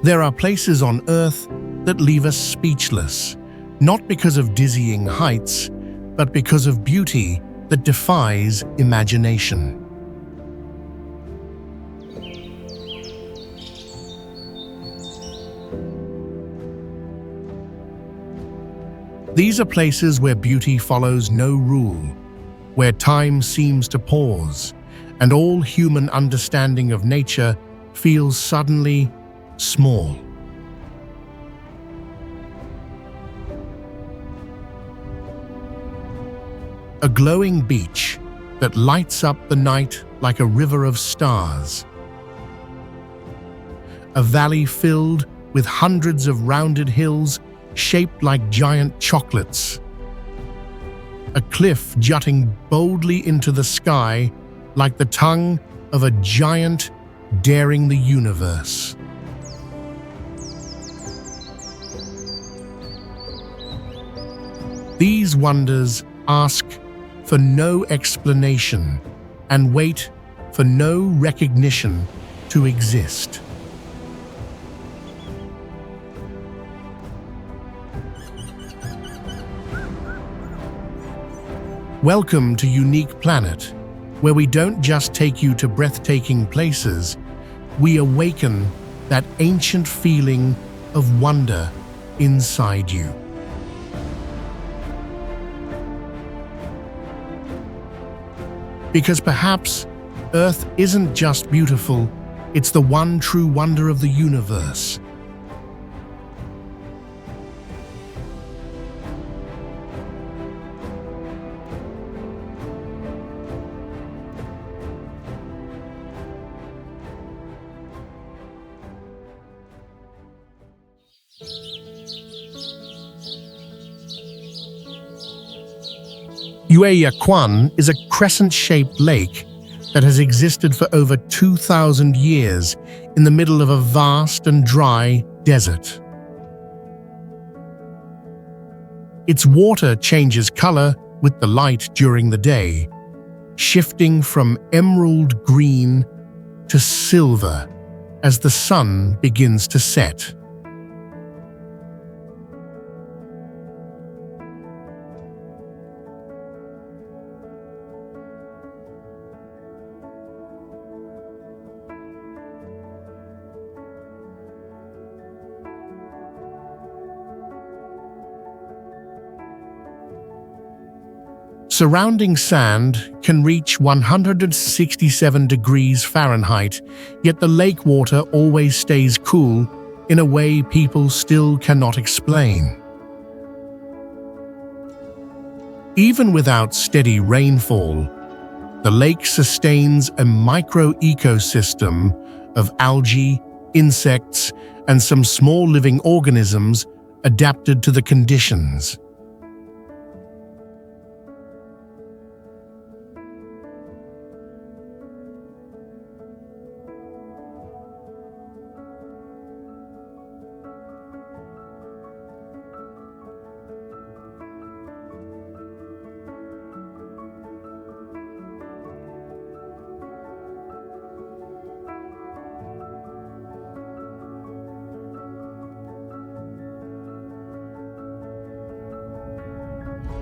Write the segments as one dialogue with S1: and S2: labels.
S1: There are places on Earth that leave us speechless, not because of dizzying heights, but because of beauty that defies imagination. These are places where beauty follows no rule, where time seems to pause, and all human understanding of nature feels suddenly small. A glowing beach that lights up the night like a river of stars. A valley filled with hundreds of rounded hills shaped like giant chocolates. A cliff jutting boldly into the sky like the tongue of a giant daring the universe. These wonders ask for no explanation and wait for no recognition to exist. Welcome to Unique Planet, where we don't just take you to breathtaking places, we awaken that ancient feeling of wonder inside you. Because perhaps Earth isn't just beautiful, it's the one true wonder of the universe. Yueyakwan is a crescent-shaped lake that has existed for over 2,000 years in the middle of a vast and dry desert. Its water changes color with the light during the day, shifting from emerald green to silver as the sun begins to set. Surrounding sand can reach 167 degrees Fahrenheit, yet the lake water always stays cool in a way people still cannot explain. Even without steady rainfall, the lake sustains a micro-ecosystem of algae, insects, and some small living organisms adapted to the conditions.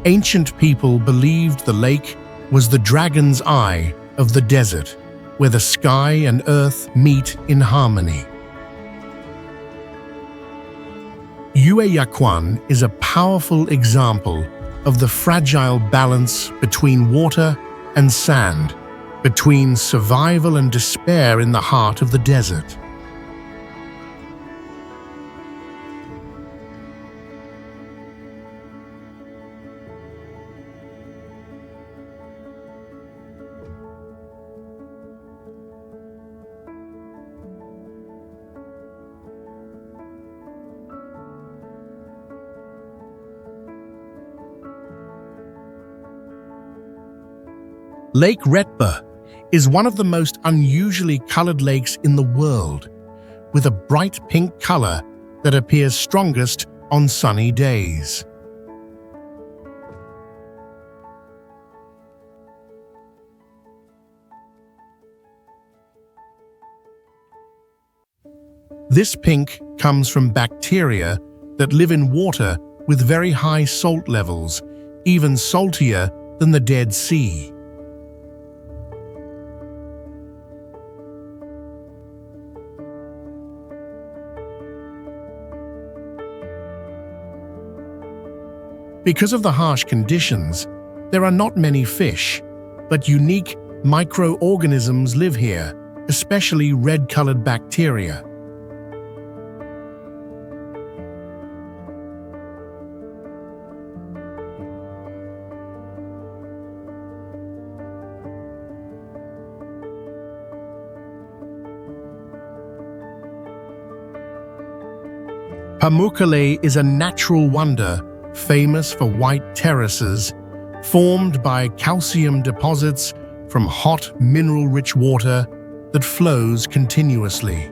S1: Ancient people believed the lake was the dragon's eye of the desert, where the sky and earth meet in harmony. Yueyakwan is a powerful example of the fragile balance between water and sand, between survival and despair in the heart of the desert. Lake Retba is one of the most unusually colored lakes in the world, with a bright pink color that appears strongest on sunny days. This pink comes from bacteria that live in water with very high salt levels, even saltier than the Dead Sea. Because of the harsh conditions, there are not many fish, but unique microorganisms live here, especially red-colored bacteria. Pamukkale is a natural wonder famous for white terraces formed by calcium deposits from hot mineral-rich water that flows continuously.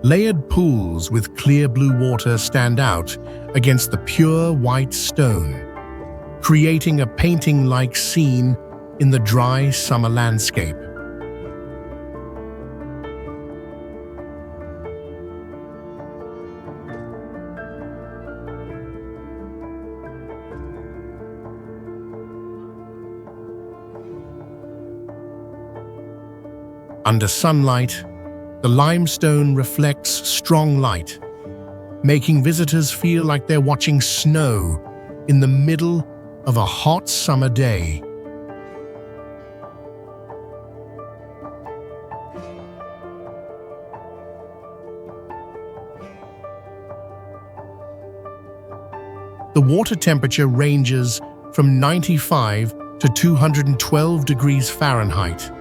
S1: Layered pools with clear blue water stand out against the pure white stone, creating a painting-like scene in the dry summer landscape. Under sunlight, the limestone reflects strong light, making visitors feel like they're watching snow in the middle of a hot summer day. The water temperature ranges from 95 to 212 degrees Fahrenheit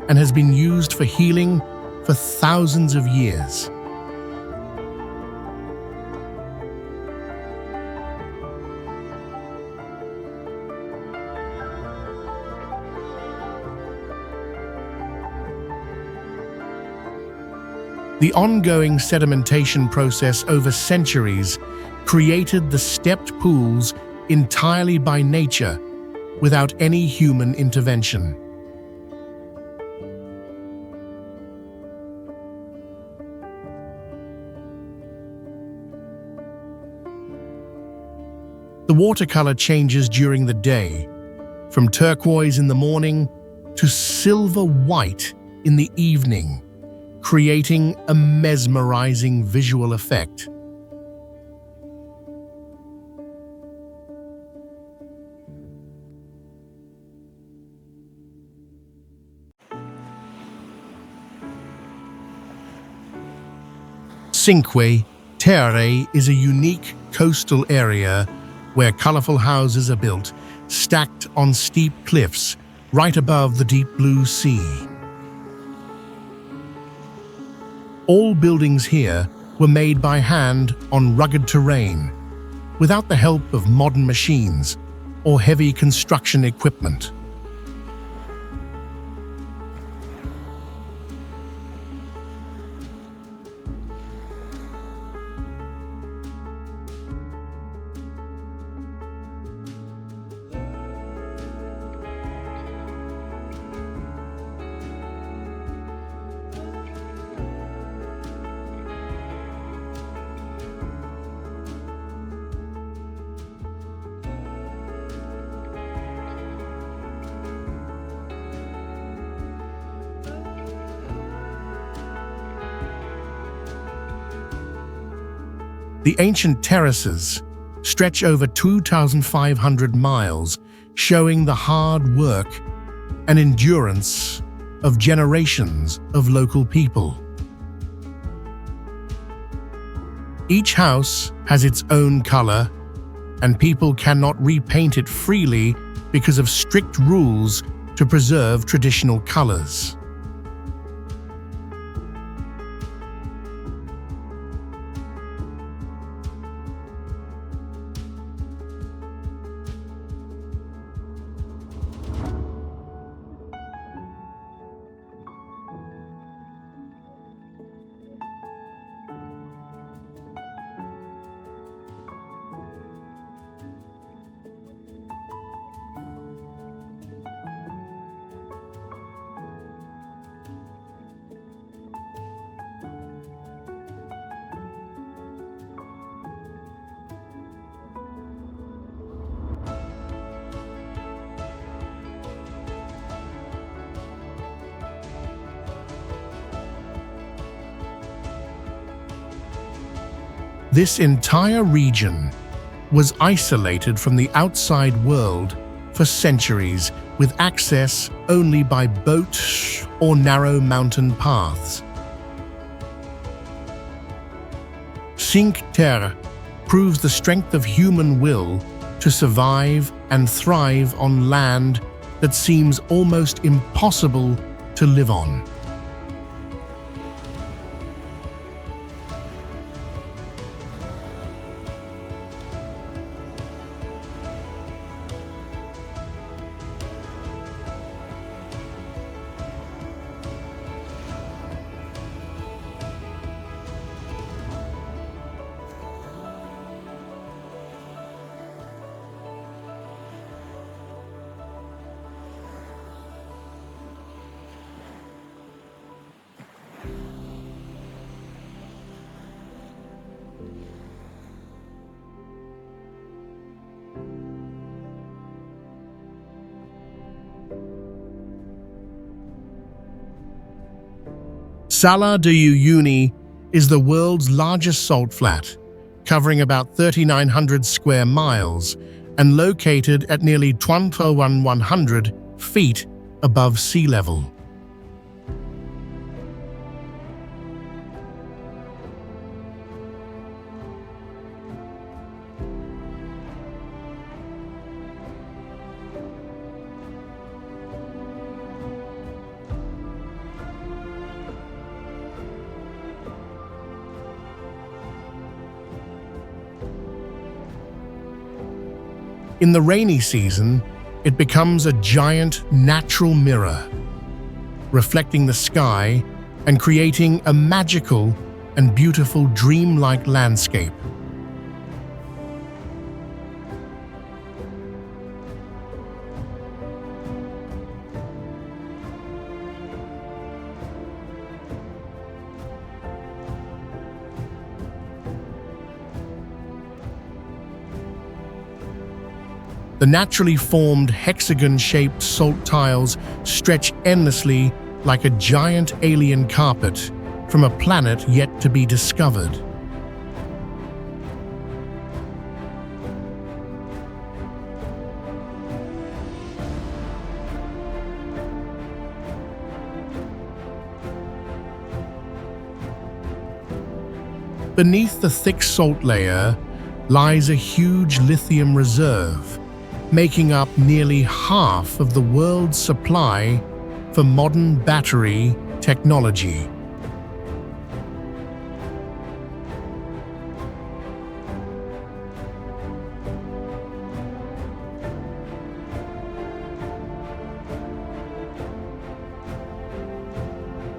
S1: and has been used for healing for thousands of years. The ongoing sedimentation process over centuries created the stepped pools entirely by nature, without any human intervention. The watercolor changes during the day, from turquoise in the morning to silver white in the evening, creating a mesmerizing visual effect. Cinque Terre is a unique coastal area where colorful houses are built, stacked on steep cliffs right above the deep blue sea. All buildings here were made by hand on rugged terrain, without the help of modern machines or heavy construction equipment. The ancient terraces stretch over 2,500 miles, showing the hard work and endurance of generations of local people. Each house has its own color, and people cannot repaint it freely because of strict rules to preserve traditional colors. This entire region was isolated from the outside world for centuries, with access only by boat or narrow mountain paths. Cinque Terre proves the strength of human will to survive and thrive on land that seems almost impossible to live on. Salar de Uyuni is the world's largest salt flat, covering about 3,900 square miles and located at nearly 21,100 feet above sea level. In the rainy season, it becomes a giant natural mirror, reflecting the sky and creating a magical and beautiful dreamlike landscape. The naturally formed hexagon-shaped salt tiles stretch endlessly like a giant alien carpet from a planet yet to be discovered. Beneath the thick salt layer lies a huge lithium reserve, making up nearly half of the world's supply for modern battery technology.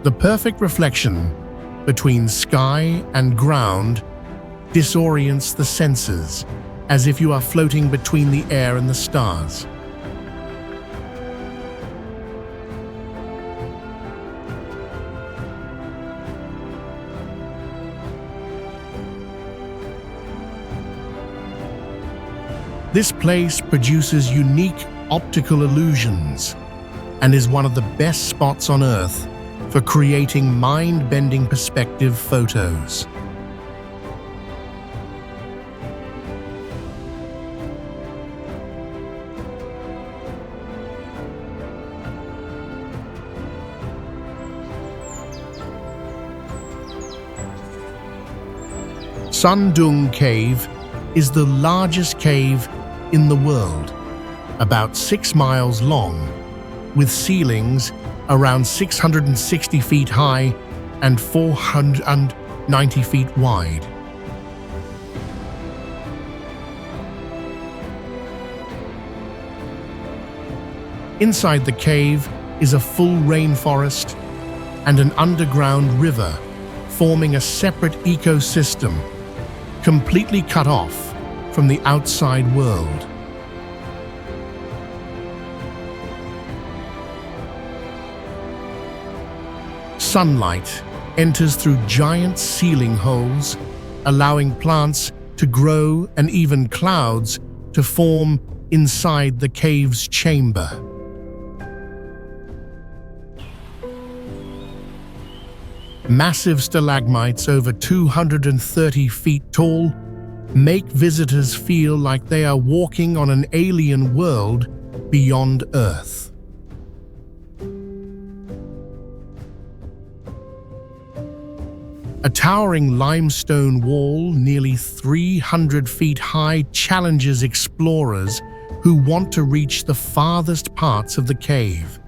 S1: The perfect reflection between sky and ground disorients the senses, as if you are floating between the air and the stars. This place produces unique optical illusions and is one of the best spots on Earth for creating mind-bending perspective photos. Sundung Cave is the largest cave in the world, about 6 miles long, with ceilings around 660 feet high and 490 feet wide. Inside the cave is a full rainforest and an underground river, forming a separate ecosystem, completely cut off from the outside world. Sunlight enters through giant ceiling holes, allowing plants to grow and even clouds to form inside the cave's chamber. Massive stalagmites over 230 feet tall make visitors feel like they are walking on an alien world beyond Earth. A towering limestone wall nearly 300 feet high challenges explorers who want to reach the farthest parts of the cave.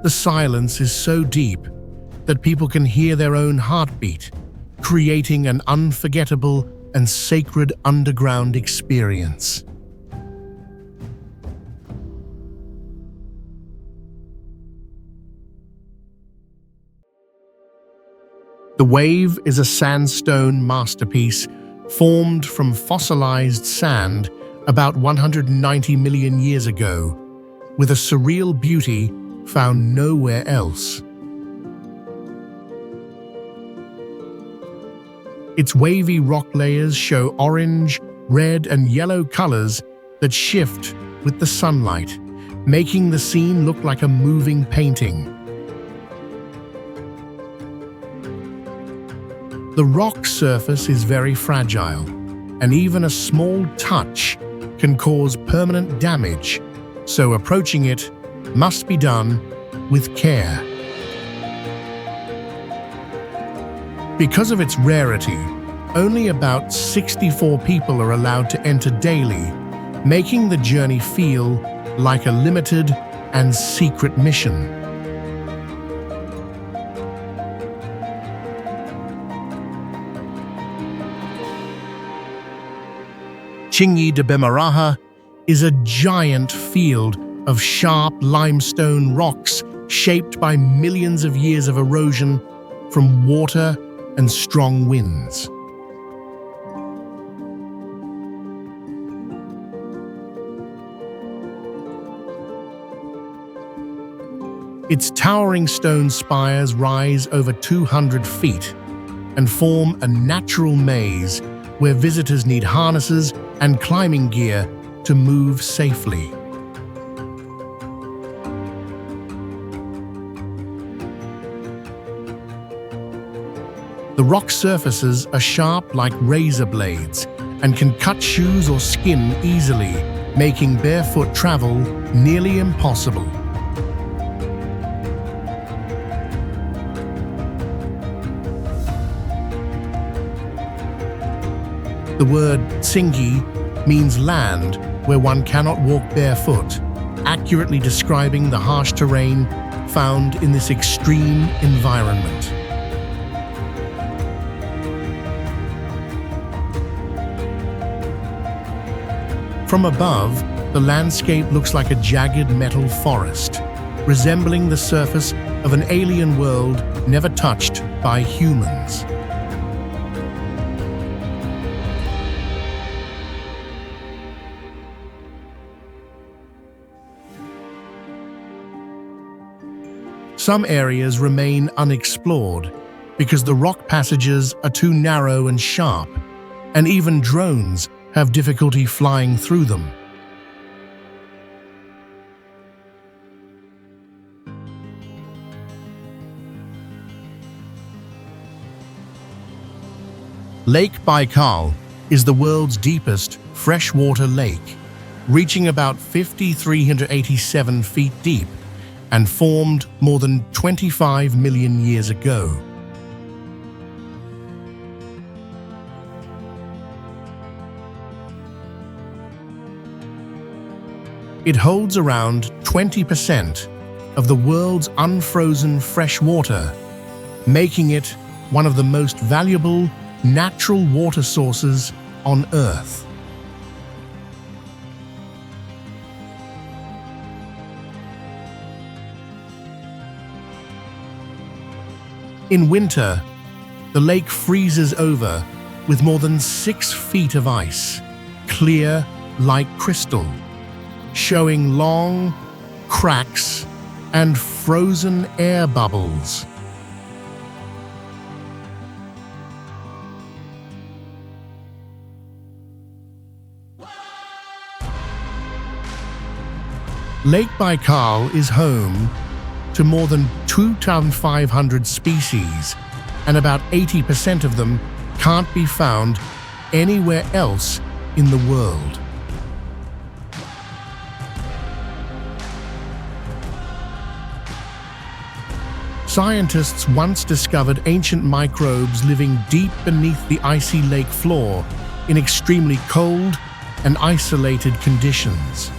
S1: The silence is so deep that people can hear their own heartbeat, creating an unforgettable and sacred underground experience. The Wave is a sandstone masterpiece formed from fossilized sand about 190 million years ago, with a surreal beauty found nowhere else. Its wavy rock layers show orange, red, and yellow colors that shift with the sunlight, making the scene look like a moving painting. The rock surface is very fragile, and even a small touch can cause permanent damage, so approaching it must be done with care. Because of its rarity, only about 64 people are allowed to enter daily, making the journey feel like a limited and secret mission. Tsingy de Bemaraha is a giant field of sharp limestone rocks shaped by millions of years of erosion from water and strong winds. Its towering stone spires rise over 200 feet and form a natural maze where visitors need harnesses and climbing gear to move safely. The rock surfaces are sharp like razor blades and can cut shoes or skin easily, making barefoot travel nearly impossible. The word Tsingy means land where one cannot walk barefoot, accurately describing the harsh terrain found in this extreme environment. From above, the landscape looks like a jagged metal forest, resembling the surface of an alien world never touched by humans. Some areas remain unexplored because the rock passages are too narrow and sharp, and even drones have difficulty flying through them. Lake Baikal is the world's deepest freshwater lake, reaching about 5,387 feet deep and formed more than 25 million years ago. It holds around 20% of the world's unfrozen fresh water, making it one of the most valuable natural water sources on Earth. In winter, the lake freezes over with more than 6 feet of ice, clear like crystal, showing long cracks and frozen air bubbles. Lake Baikal is home to more than 2,500 species, and about 80% of them can't be found anywhere else in the world. Scientists once discovered ancient microbes living deep beneath the icy lake floor in extremely cold and isolated conditions.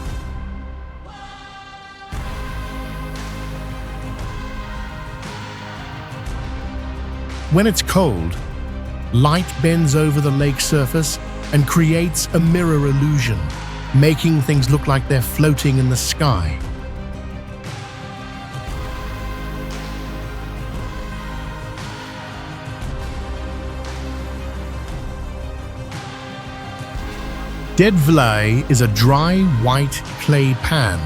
S1: When it's cold, light bends over the lake surface and creates a mirror illusion, making things look like they're floating in the sky. Dead Valley is a dry, white clay pan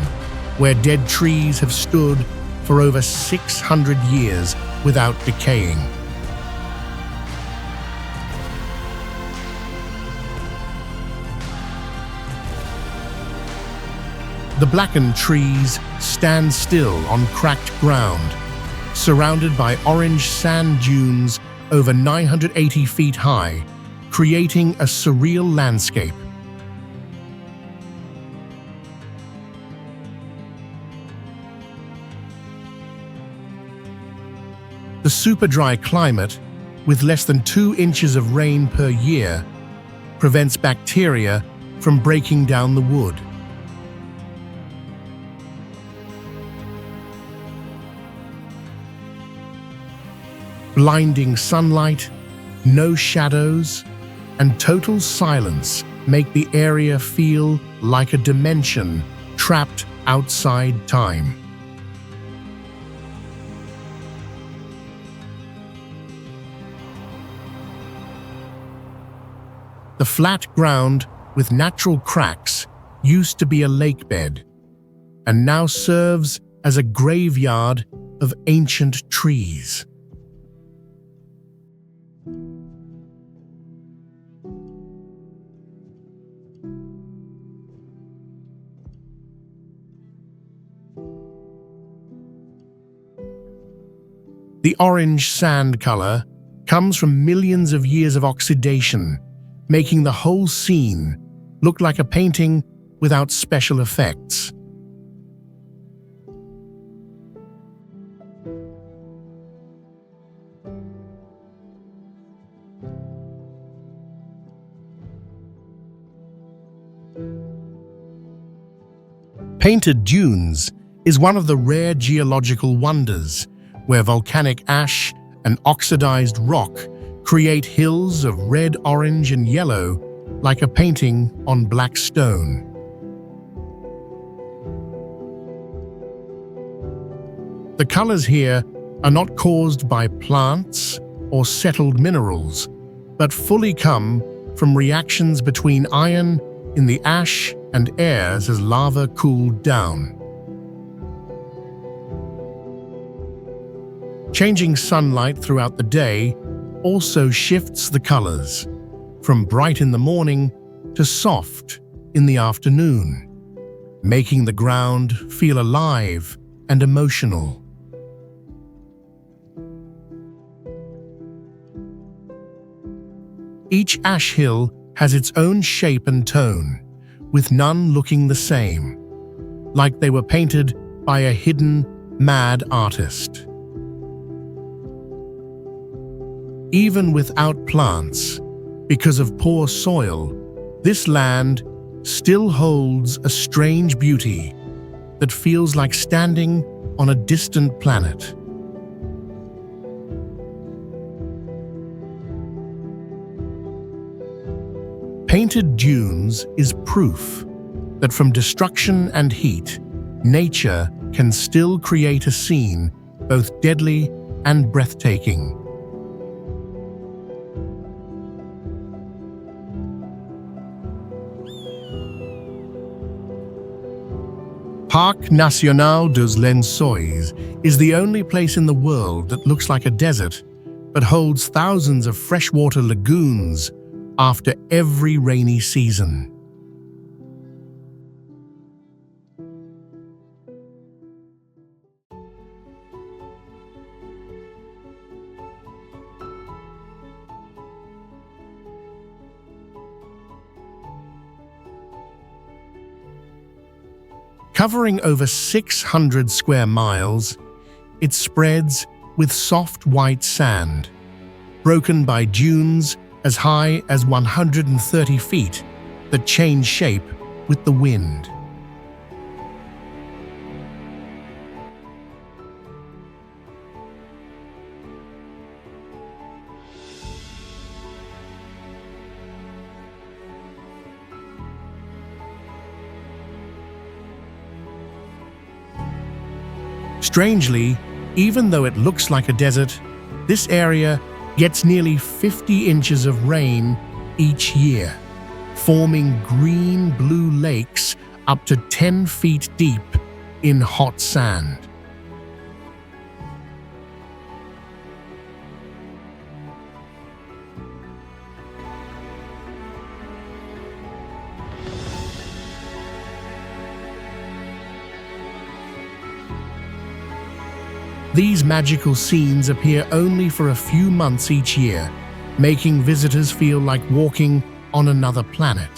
S1: where dead trees have stood for over 600 years without decaying. The blackened trees stand still on cracked ground, surrounded by orange sand dunes over 980 feet high, creating a surreal landscape. The super dry climate, with less than 2 inches of rain per year, prevents bacteria from breaking down the wood. Blinding sunlight, no shadows, and total silence make the area feel like a dimension trapped outside time. The flat ground with natural cracks used to be a lake bed, and now serves as a graveyard of ancient trees. The orange sand color comes from millions of years of oxidation, making the whole scene look like a painting without special effects. Painted dunes is one of the rare geological wonders where volcanic ash and oxidized rock create hills of red, orange, and yellow like a painting on black stone. The colors here are not caused by plants or settled minerals, but fully come from reactions between iron in the ash and airs as lava cooled down. Changing sunlight throughout the day also shifts the colors, from bright in the morning to soft in the afternoon, making the ground feel alive and emotional. Each ash hill has its own shape and tone, with none looking the same, like they were painted by a hidden, mad artist. Even without plants, because of poor soil, this land still holds a strange beauty that feels like standing on a distant planet. Painted dunes is proof that from destruction and heat, nature can still create a scene both deadly and breathtaking. Parc National des Lencois is the only place in the world that looks like a desert, but holds thousands of freshwater lagoons after every rainy season. Covering over 600 square miles, it spreads with soft white sand, broken by dunes as high as 130 feet that change shape with the wind. Strangely, even though it looks like a desert, this area gets nearly 50 inches of rain each year, forming green-blue lakes up to 10 feet deep in hot sand. These magical scenes appear only for a few months each year, making visitors feel like walking on another planet.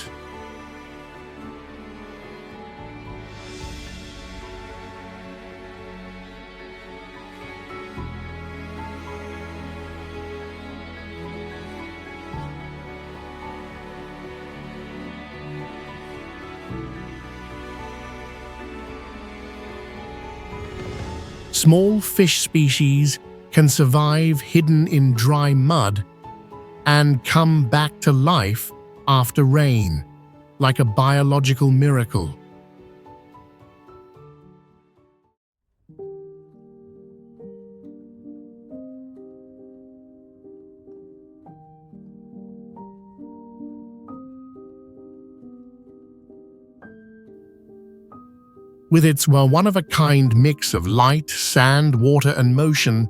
S1: Small fish species can survive hidden in dry mud and come back to life after rain, like a biological miracle. With its one-of-a-kind mix of light, sand, water, and motion,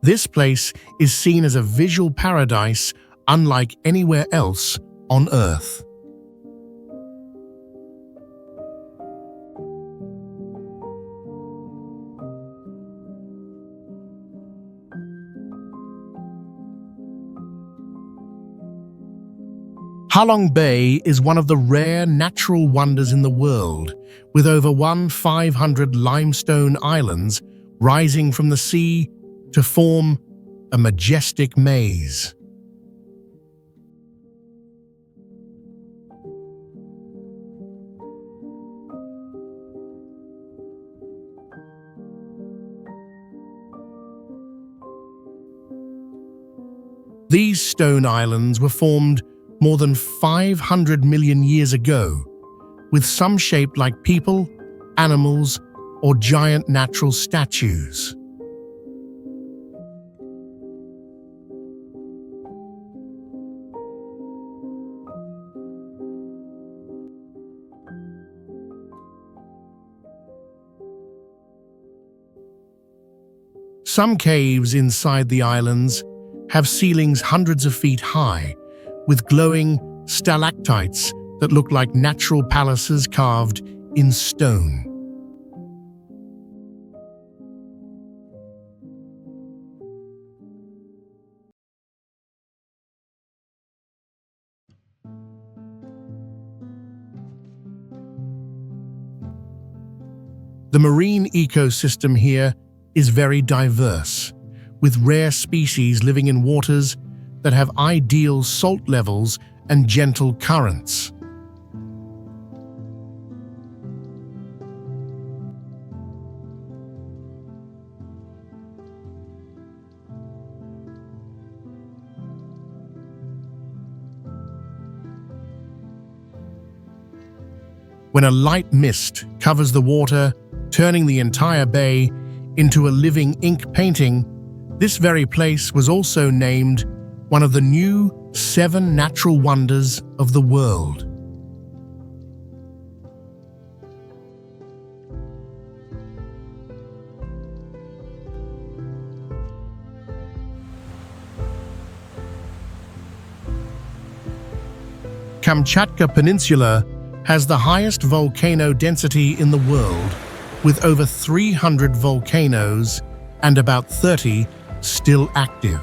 S1: this place is seen as a visual paradise unlike anywhere else on Earth. Halong Bay is one of the rare natural wonders in the world, with over 1,500 limestone islands rising from the sea to form a majestic maze. These stone islands were formed more than 500 million years ago, with some shaped like people, animals, or giant natural statues. Some caves inside the islands have ceilings hundreds of feet high, with glowing stalactites that look like natural palaces carved in stone. The marine ecosystem here is very diverse, with rare species living in waters that have ideal salt levels and gentle currents. When a light mist covers the water, turning the entire bay into a living ink painting, this very place was also named one of the new 7 natural wonders of the world. Kamchatka Peninsula has the highest volcano density in the world, with over 300 volcanoes and about 30 still active.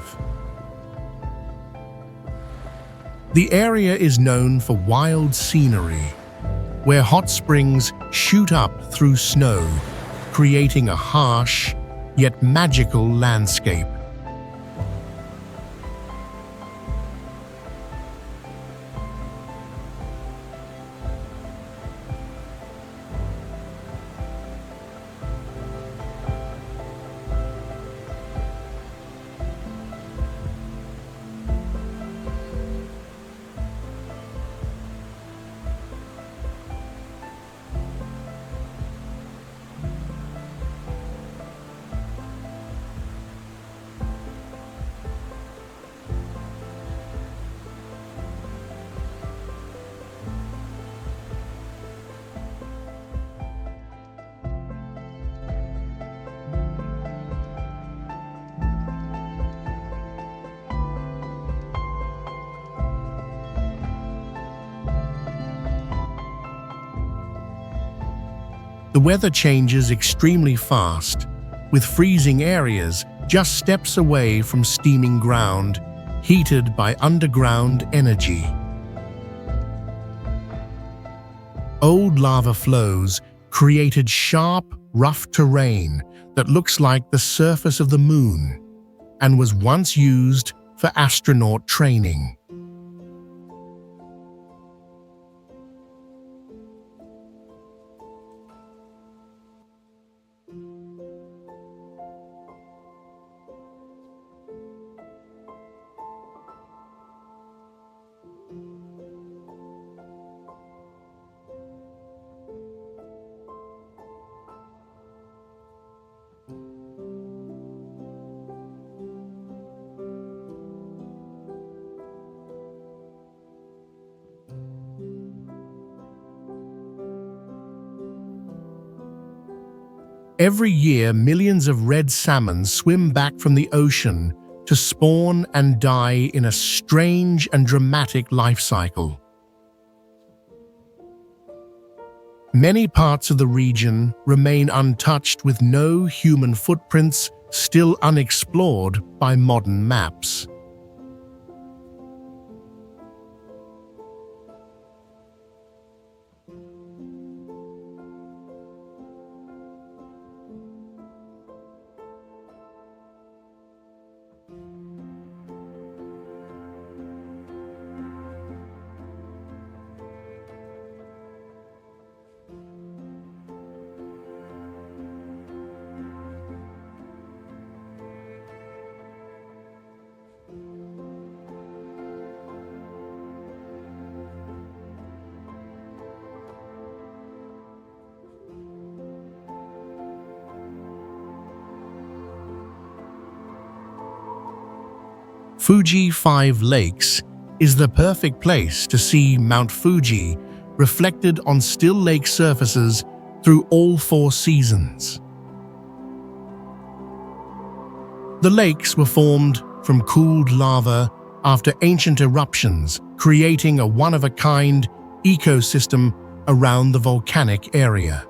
S1: The area is known for wild scenery, where hot springs shoot up through snow, creating a harsh yet magical landscape. The weather changes extremely fast, with freezing areas just steps away from steaming ground, heated by underground energy. Old lava flows created sharp, rough terrain that looks like the surface of the moon and was once used for astronaut training. Every year, millions of red salmon swim back from the ocean to spawn and die in a strange and dramatic life cycle. Many parts of the region remain untouched, with no human footprints still unexplored by modern maps. Fuji 5 Lakes is the perfect place to see Mount Fuji reflected on still lake surfaces through all 4 seasons. The lakes were formed from cooled lava after ancient eruptions, creating a one-of-a-kind ecosystem around the volcanic area.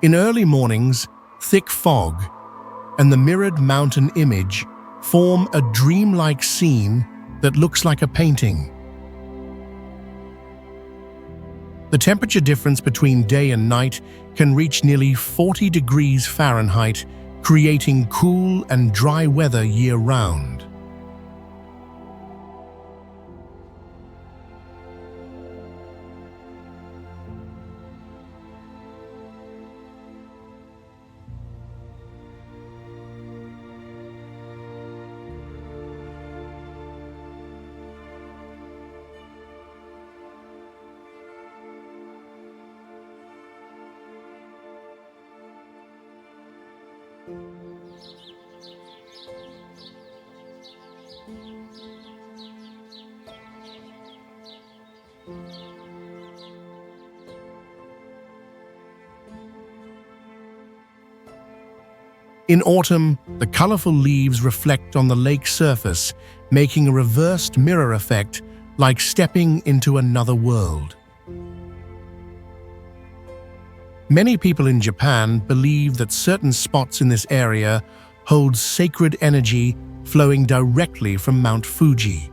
S1: In early mornings, thick fog and the mirrored mountain image form a dreamlike scene that looks like a painting. The temperature difference between day and night can reach nearly 40 degrees Fahrenheit, creating cool and dry weather year-round. In autumn, the colorful leaves reflect on the lake surface, making a reversed mirror effect like stepping into another world. Many people in Japan believe that certain spots in this area hold sacred energy flowing directly from Mount Fuji.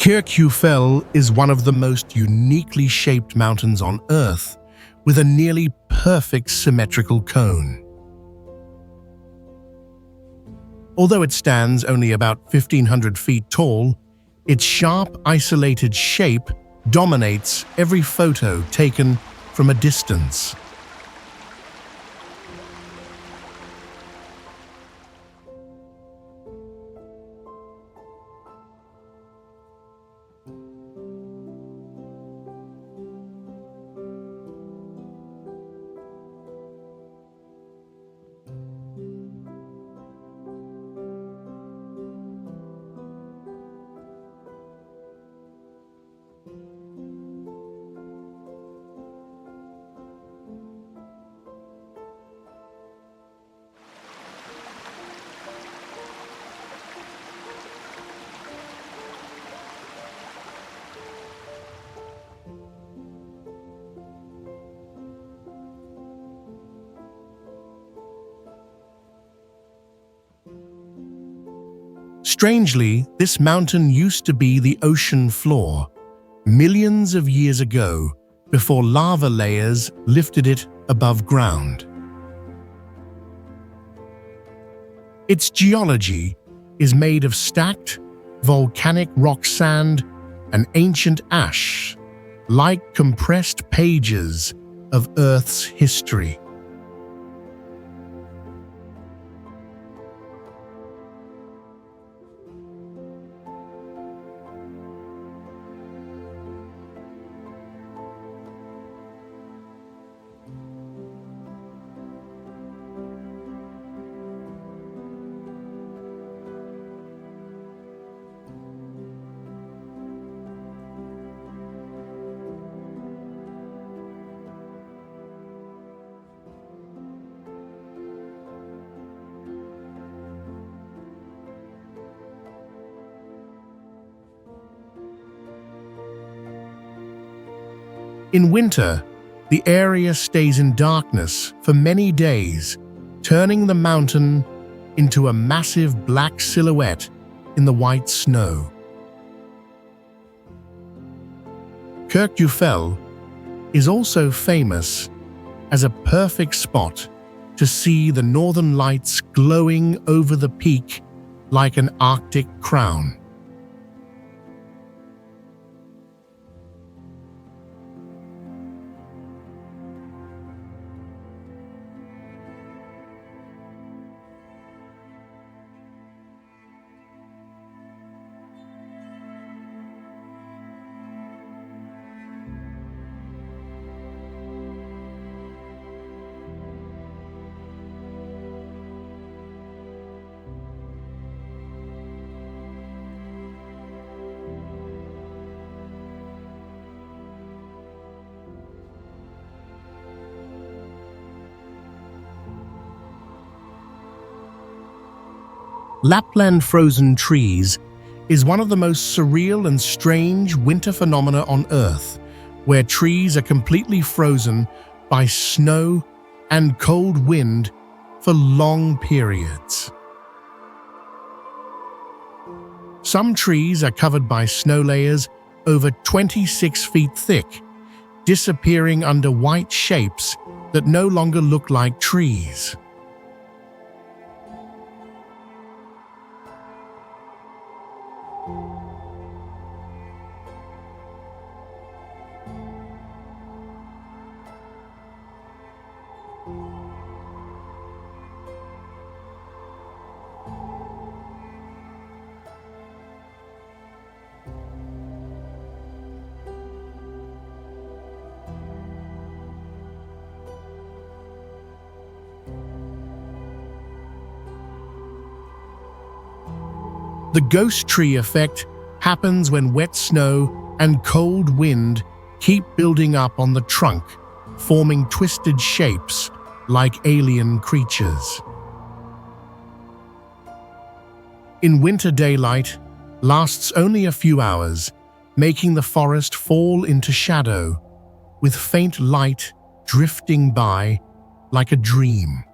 S1: Iguazu Falls is one of the most uniquely shaped mountains on Earth, with a nearly perfect symmetrical cone. Although it stands only about 1,500 feet tall, its sharp, isolated shape dominates every photo taken from a distance. Strangely, this mountain used to be the ocean floor, millions of years ago, before lava layers lifted it above ground. Its geology is made of stacked, volcanic rock sand and ancient ash, like compressed pages of Earth's history. In winter, the area stays in darkness for many days, turning the mountain into a massive black silhouette in the white snow. Iguazu Falls is also famous as a perfect spot to see the northern lights glowing over the peak like an Arctic crown. Lapland frozen trees is one of the most surreal and strange winter phenomena on Earth, where trees are completely frozen by snow and cold wind for long periods. Some trees are covered by snow layers over 26 feet thick, disappearing under white shapes that no longer look like trees. The ghost tree effect happens when wet snow and cold wind keep building up on the trunk, forming twisted shapes like alien creatures. In winter, daylight lasts only a few hours, making the forest fall into shadow, with faint light drifting by like a dream.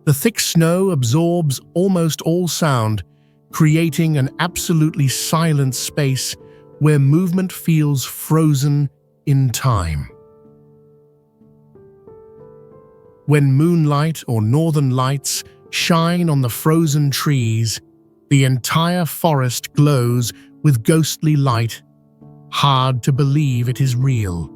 S1: The thick snow absorbs almost all sound, creating an absolutely silent space where movement feels frozen in time. When moonlight or northern lights shine on the frozen trees, the entire forest glows with ghostly light. Hard to believe it is real.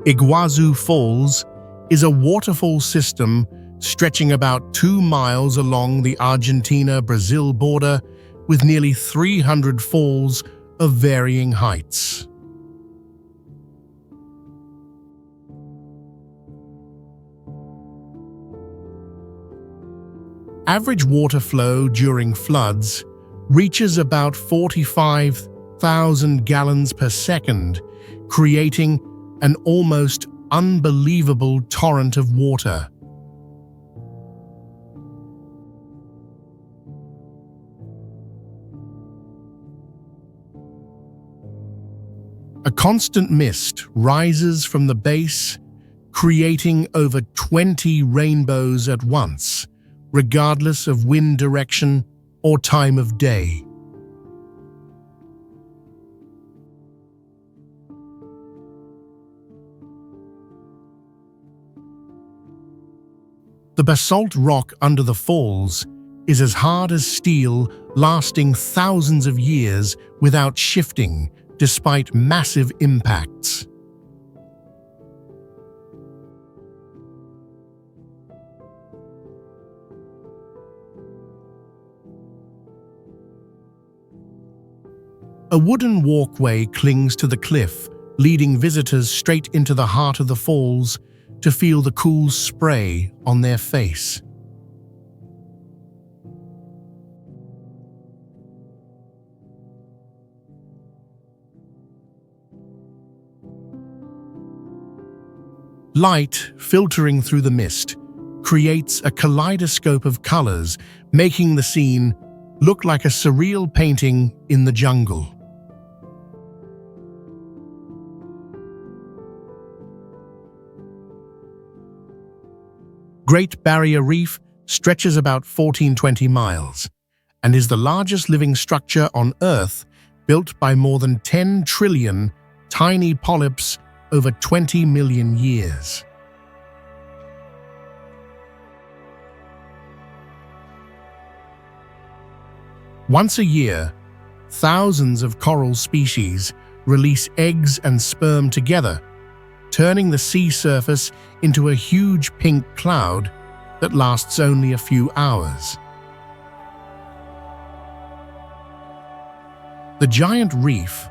S1: Iguazu Falls is a waterfall system stretching about 2 miles along the Argentina-Brazil border with nearly 300 falls of varying heights. Average water flow during floods reaches about 45,000 gallons per second, creating an almost unbelievable torrent of water. A constant mist rises from the base, creating over 20 rainbows at once, regardless of wind direction or time of day. The basalt rock under the falls is as hard as steel, lasting thousands of years without shifting, despite massive impacts. A wooden walkway clings to the cliff, leading visitors straight into the heart of the falls to feel the cool spray on their face. Light filtering through the mist creates a kaleidoscope of colors, making the scene look like a surreal painting in the jungle. Great Barrier Reef stretches about 14-20 miles and is the largest living structure on Earth, built by more than 10 trillion tiny polyps over 20 million years. Once a year, thousands of coral species release eggs and sperm together, turning the sea surface into a huge pink cloud that lasts only a few hours. The giant reef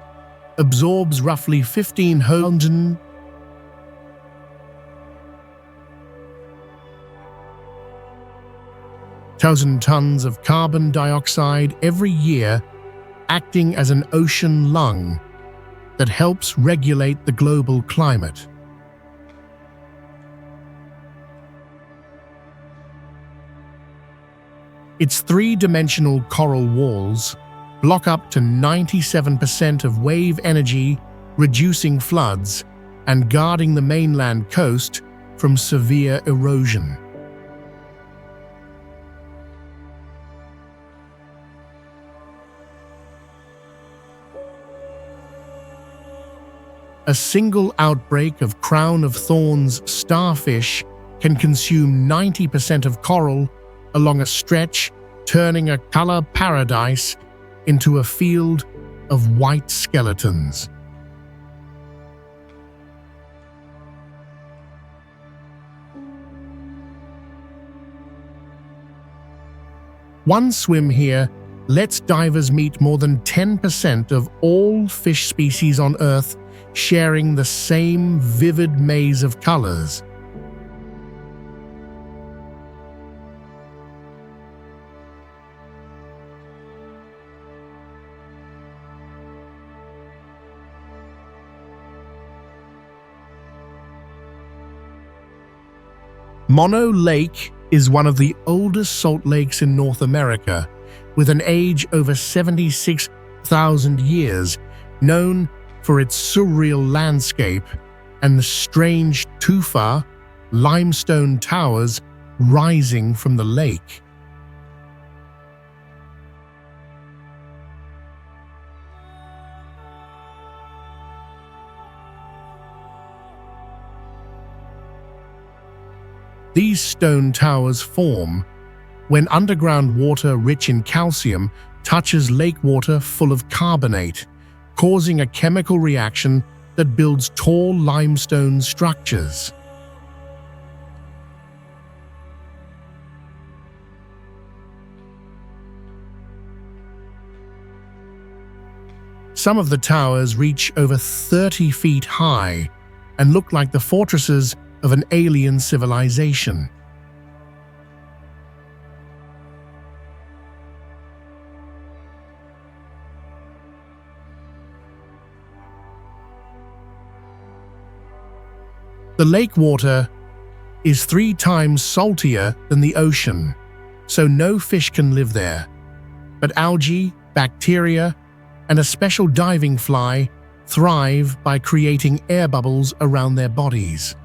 S1: absorbs roughly 1,500 tons of carbon dioxide every year, acting as an ocean lung that helps regulate the global climate. Its three-dimensional coral walls block up to 97% of wave energy, reducing floods and guarding the mainland coast from severe erosion. A single outbreak of crown of thorns starfish can consume 90% of coral along a stretch, turning a color paradise into a field of white skeletons. One swim here lets divers meet more than 10% of all fish species on Earth, sharing the same vivid maze of colors. Mono Lake is one of the oldest salt lakes in North America, with an age over 76,000 years, known for its surreal landscape and the strange tufa limestone towers rising from the lake. These stone towers form when underground water rich in calcium touches lake water full of carbonate, causing a chemical reaction that builds tall limestone structures. Some of the towers reach over 30 feet high and look like the fortresses of an alien civilization. The lake water is 3 times saltier than the ocean, so no fish can live there. But algae, bacteria, and a special diving fly thrive by creating air bubbles around their bodies.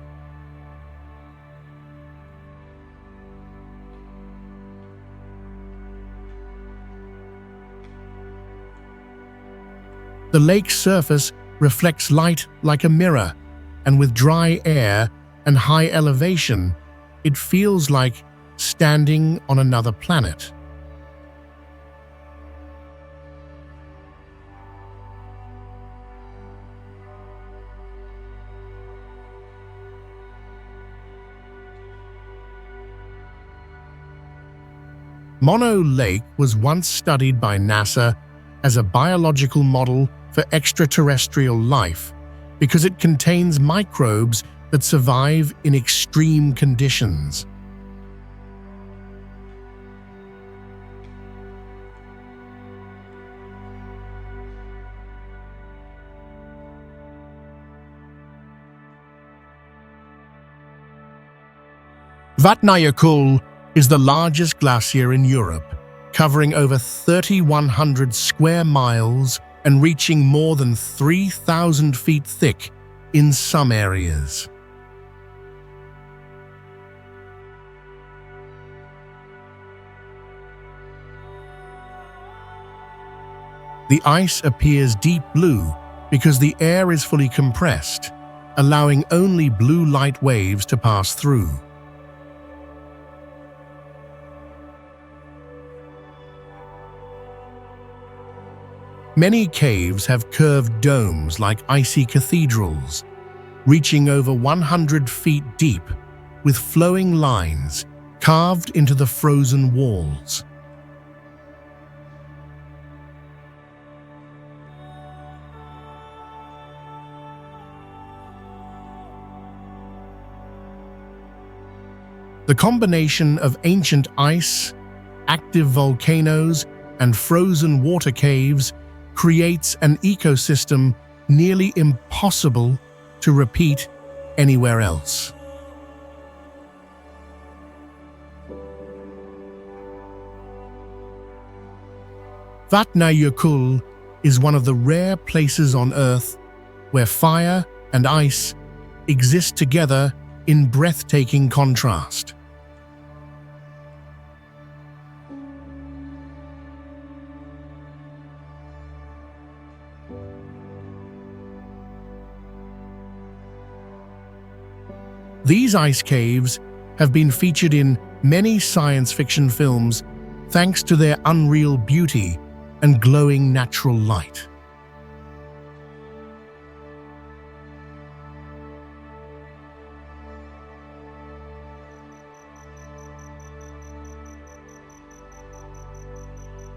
S1: The lake's surface reflects light like a mirror, and with dry air and high elevation, it feels like standing on another planet. Mono Lake was once studied by NASA as a biological model for extraterrestrial life because it contains microbes that survive in extreme conditions. Vatnajökull is the largest glacier in Europe, covering over 3,100 square miles and reaching more than 3,000 feet thick in some areas. The ice appears deep blue because the air is fully compressed, allowing only blue light waves to pass through. Many caves have curved domes like icy cathedrals, reaching over 100 feet deep, with flowing lines carved into the frozen walls. The combination of ancient ice, active volcanoes, and frozen water caves creates an ecosystem nearly impossible to repeat anywhere else. Vatnajökull is one of the rare places on Earth where fire and ice exist together in breathtaking contrast. These ice caves have been featured in many science fiction films thanks to their unreal beauty and glowing natural light.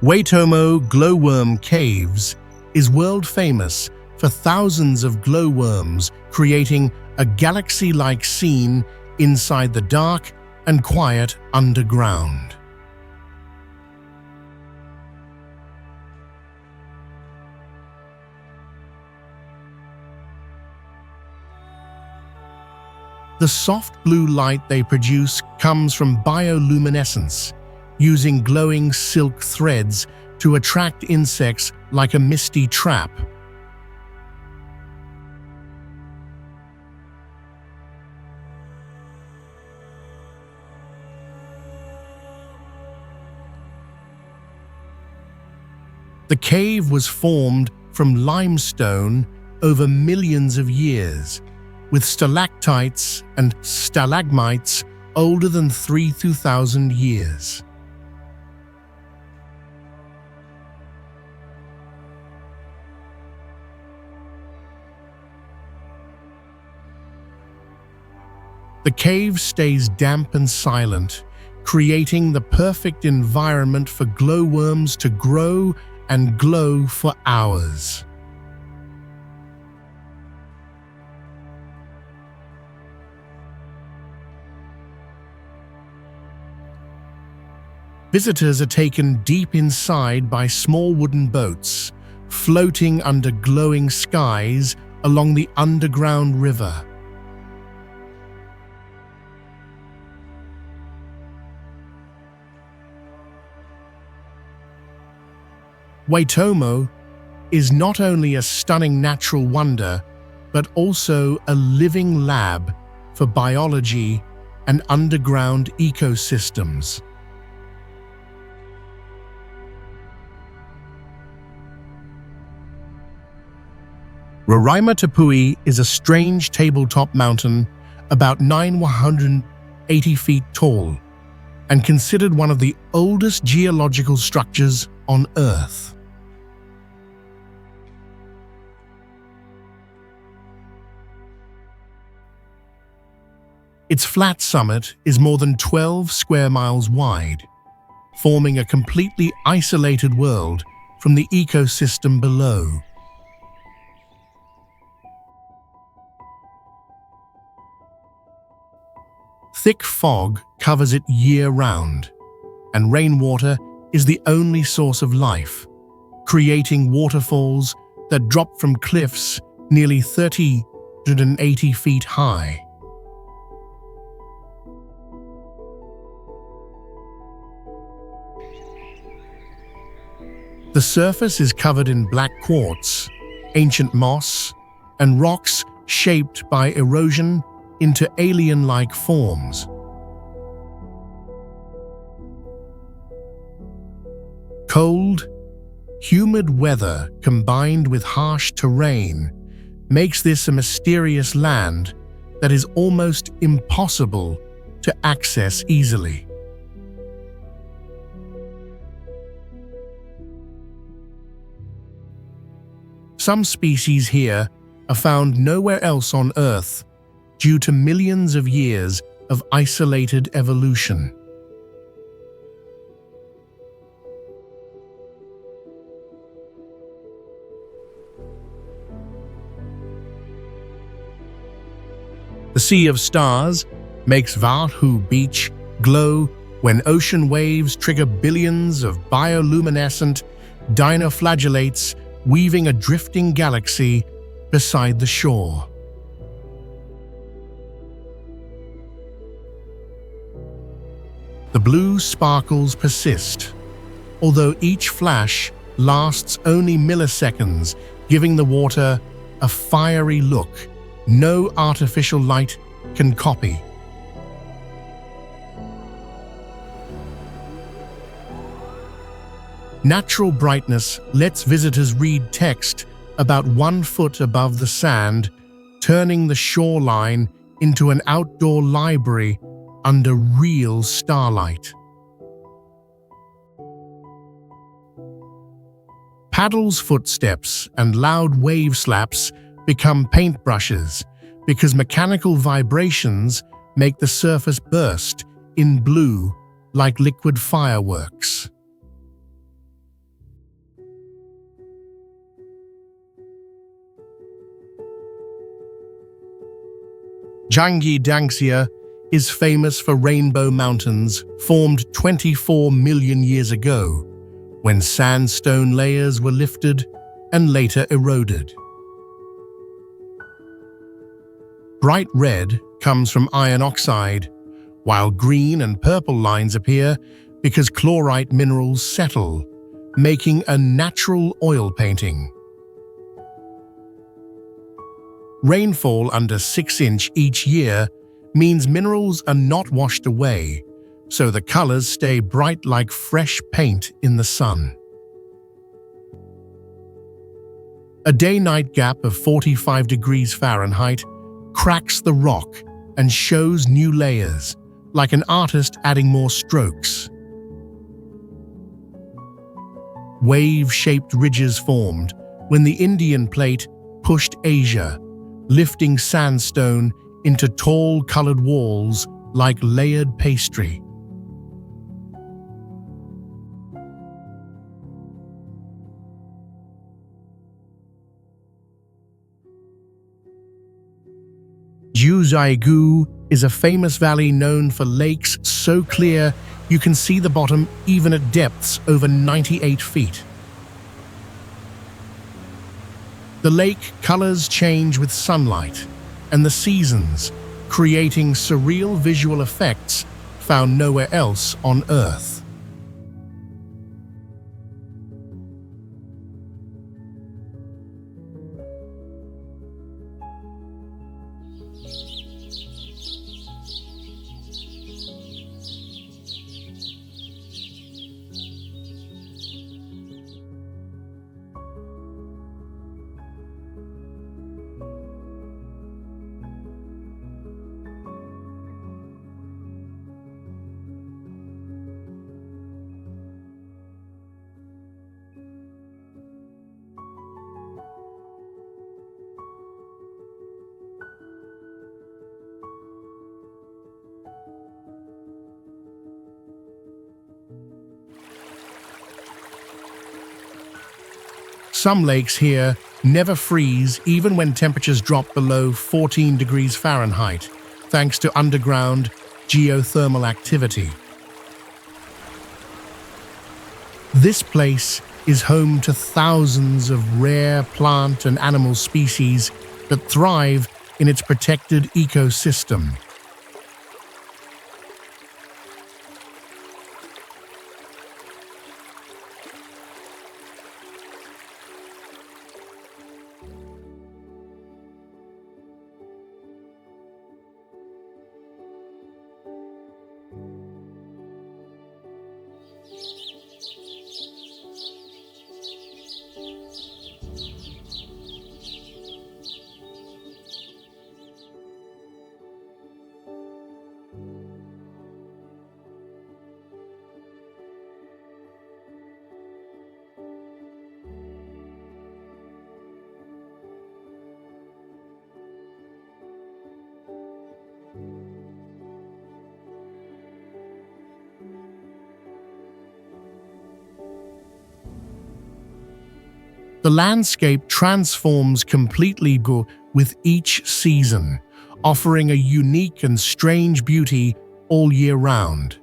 S1: Waitomo Glowworm Caves is world famous for thousands of glowworms creating a galaxy-like scene inside the dark and quiet underground. The soft blue light they produce comes from bioluminescence, using glowing silk threads to attract insects like a misty trap. The cave was formed from limestone over millions of years, with stalactites and stalagmites older than 3,000 years. The cave stays damp and silent, creating the perfect environment for glowworms to grow and glow for hours. Visitors are taken deep inside by small wooden boats, floating under glowing skies along the underground river. Waitomo is not only a stunning natural wonder, but also a living lab for biology and underground ecosystems. Roraima Tepui is a strange tabletop mountain about 980 feet tall and considered one of the oldest geological structures on Earth. Its flat summit is more than 12 square miles wide, forming a completely isolated world from the ecosystem below. Thick fog covers it year-round, and rainwater is the only source of life, creating waterfalls that drop from cliffs nearly 380 feet high. The surface is covered in black quartz, ancient moss, and rocks shaped by erosion into alien-like forms. Cold, humid weather combined with harsh terrain makes this a mysterious land that is almost impossible to access easily. Some species here are found nowhere else on Earth due to millions of years of isolated evolution. The Sea of Stars makes Vahu Beach glow when ocean waves trigger billions of bioluminescent dinoflagellates, weaving a drifting galaxy beside the shore. The blue sparkles persist, although each flash lasts only milliseconds, giving the water a fiery look no artificial light can copy. Natural brightness lets visitors read text about 1 foot above the sand, turning the shoreline into an outdoor library under real starlight. Paddles' footsteps and loud wave slaps become paintbrushes because mechanical vibrations make the surface burst in blue like liquid fireworks. Zhangye Danxia is famous for rainbow mountains formed 24 million years ago, when sandstone layers were lifted and later eroded. Bright red comes from iron oxide, while green and purple lines appear because chlorite minerals settle, making a natural oil painting. Rainfall under 6 inches each year means minerals are not washed away, so the colors stay bright like fresh paint in the sun. A day-night gap of 45 degrees Fahrenheit cracks the rock and shows new layers, like an artist adding more strokes. Wave-shaped ridges formed when the Indian plate pushed Asia, lifting sandstone into tall colored walls like layered pastry. Iguazu is a famous valley known for lakes so clear you can see the bottom even at depths over 98 feet. The lake colors change with sunlight and the seasons, creating surreal visual effects found nowhere else on Earth. Some lakes here never freeze even when temperatures drop below 14 degrees Fahrenheit, thanks to underground geothermal activity. This place is home to thousands of rare plant and animal species that thrive in its protected ecosystem. The landscape transforms completely with each season, offering a unique and strange beauty all year round.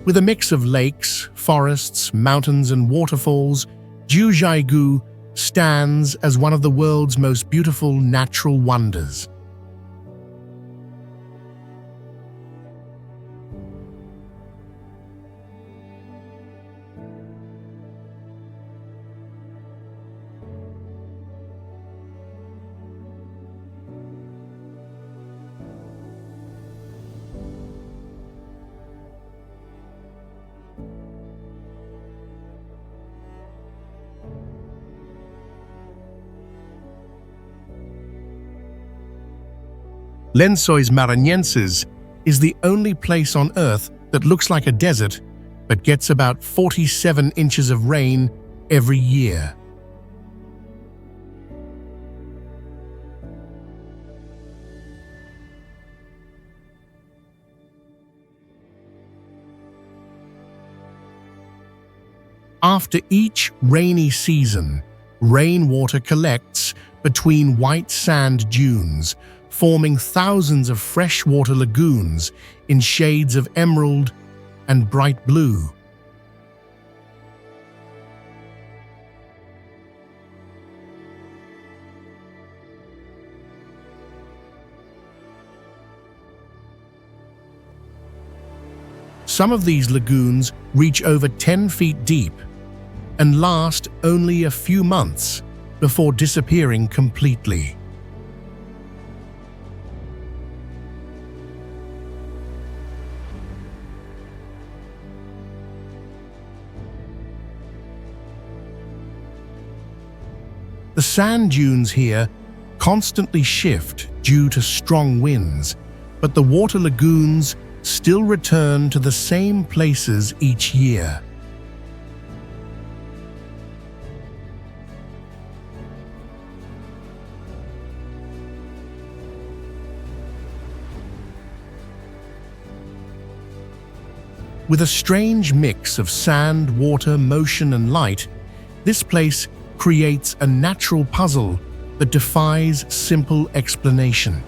S1: With a mix of lakes, forests, mountains, and waterfalls, Iguazu stands as one of the world's most beautiful natural wonders. Lencois Maranhenses is the only place on Earth that looks like a desert but gets about 47 inches of rain every year. After each rainy season, rainwater collects between white sand dunes, forming thousands of freshwater lagoons in shades of emerald and bright blue. Some of these lagoons reach over 10 feet deep and last only a few months before disappearing completely. The sand dunes here constantly shift due to strong winds, but the water lagoons still return to the same places each year. With a strange mix of sand, water, motion, and light, this place creates a natural puzzle that defies simple explanation.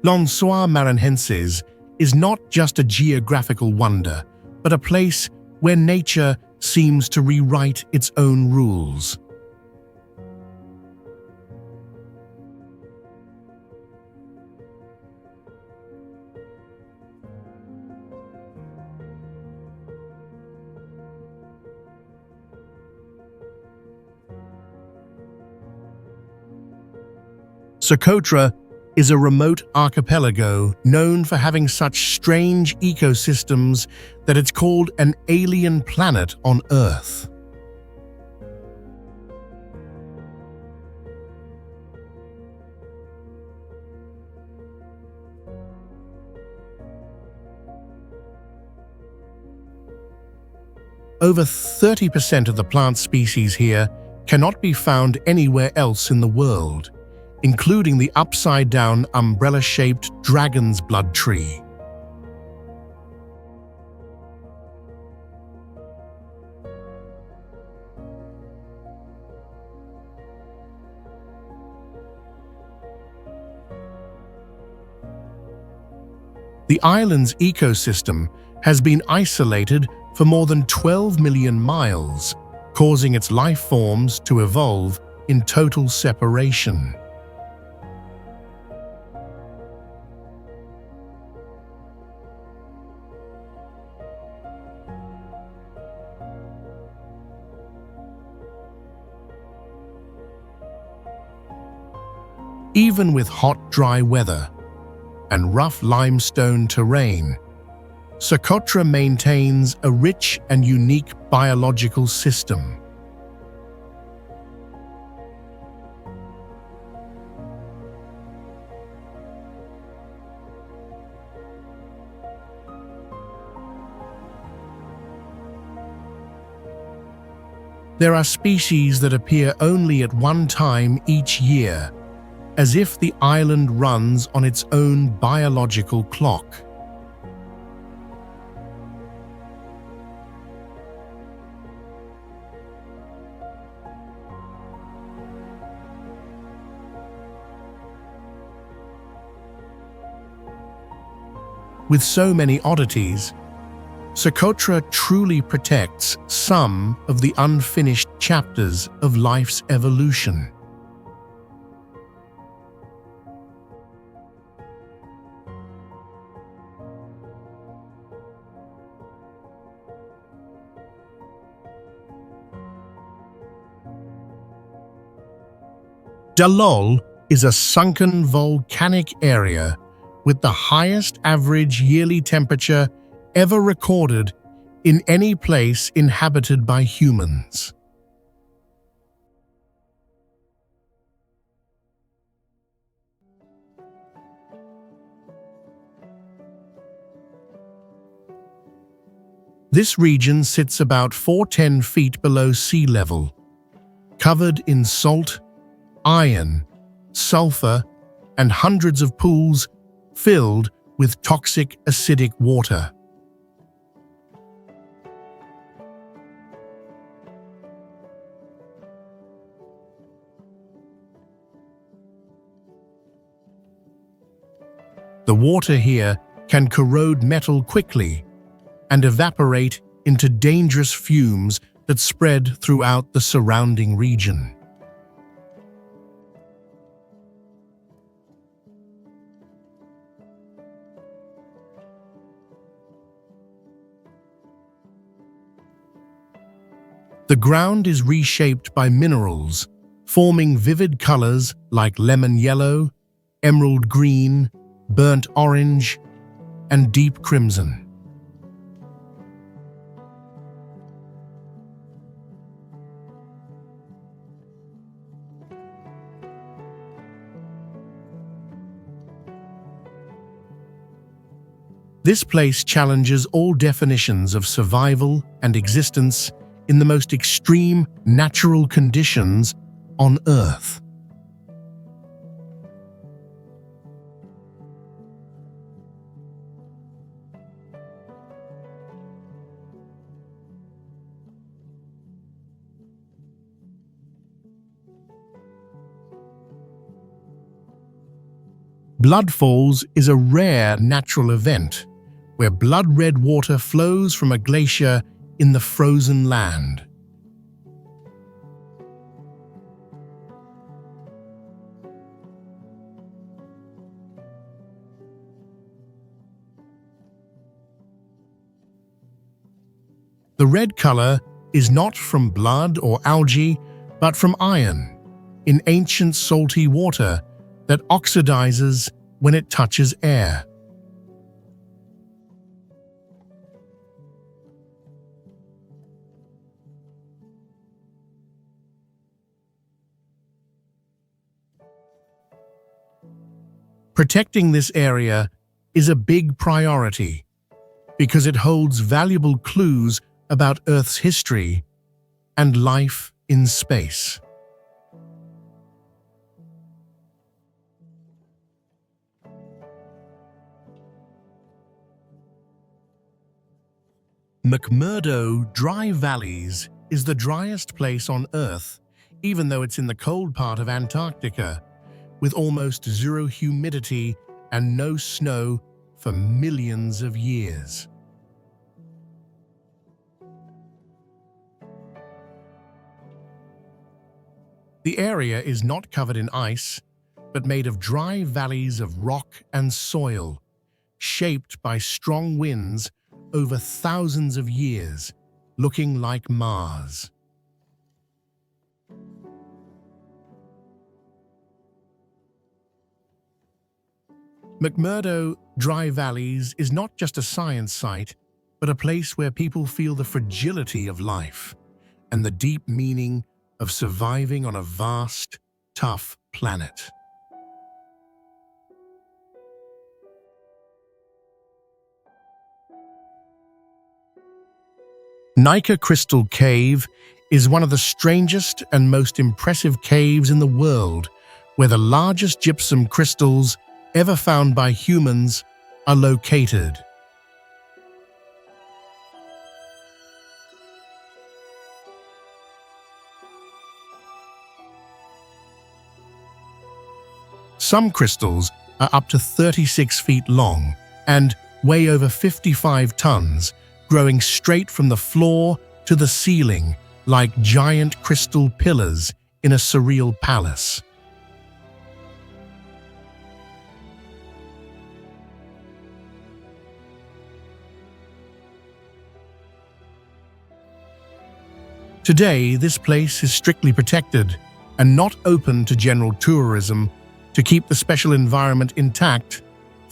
S1: Lencois Maranhenses is not just a geographical wonder, but a place where nature seems to rewrite its own rules. Socotra is a remote archipelago known for having such strange ecosystems that it's called an alien planet on Earth. Over 30% of the plant species here cannot be found anywhere else in the world, including the upside-down umbrella-shaped dragon's blood tree. The island's ecosystem has been isolated for more than 12 million miles, causing its life forms to evolve in total separation. Even with hot, dry weather and rough limestone terrain, Socotra maintains a rich and unique biological system. There are species that appear only at one time each year, as if the island runs on its own biological clock. With so many oddities, Socotra truly protects some of the unfinished chapters of life's evolution. Dalol is a sunken volcanic area with the highest average yearly temperature ever recorded in any place inhabited by humans. This region sits about 410 feet below sea level, covered in salt, iron, sulfur, and hundreds of pools filled with toxic acidic water. The water here can corrode metal quickly and evaporate into dangerous fumes that spread throughout the surrounding region. The ground is reshaped by minerals, forming vivid colors like lemon yellow, emerald green, burnt orange, and deep crimson. This place challenges all definitions of survival and existence in the most extreme natural conditions on Earth. Blood Falls is a rare natural event where blood-red water flows from a glacier in the frozen land. The red color is not from blood or algae, but from iron in ancient salty water that oxidizes when it touches air. Protecting this area is a big priority because it holds valuable clues about Earth's history and life in space. McMurdo Dry Valleys is the driest place on Earth, even though it's in the cold part of Antarctica, with almost zero humidity and no snow for millions of years. The area is not covered in ice, but made of dry valleys of rock and soil, shaped by strong winds over thousands of years, looking like Mars. McMurdo Dry Valleys is not just a science site, but a place where people feel the fragility of life and the deep meaning of surviving on a vast, tough planet. Nha-Ke Crystal Cave is one of the strangest and most impressive caves in the world, where the largest gypsum crystals ever found by humans are located. Some crystals are up to 36 feet long and weigh over 55 tons, growing straight from the floor to the ceiling like giant crystal pillars in a surreal palace. Today, this place is strictly protected and not open to general tourism to keep the special environment intact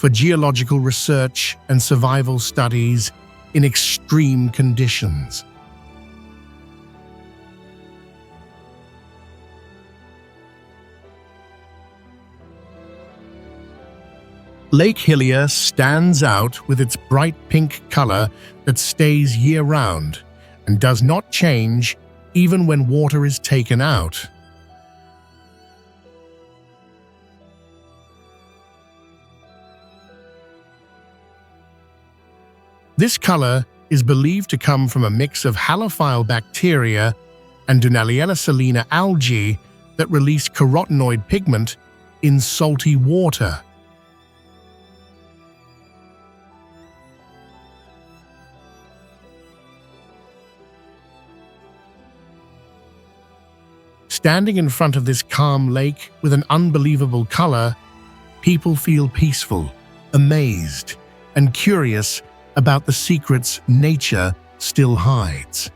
S1: for geological research and survival studies in extreme conditions. Lake Hillier stands out with its bright pink color that stays year-round and does not change even when water is taken out. This color is believed to come from a mix of halophile bacteria and Dunaliella salina algae that release carotenoid pigment in salty water. Standing in front of this calm lake with an unbelievable color, people feel peaceful, amazed, and curious about the secrets nature still hides.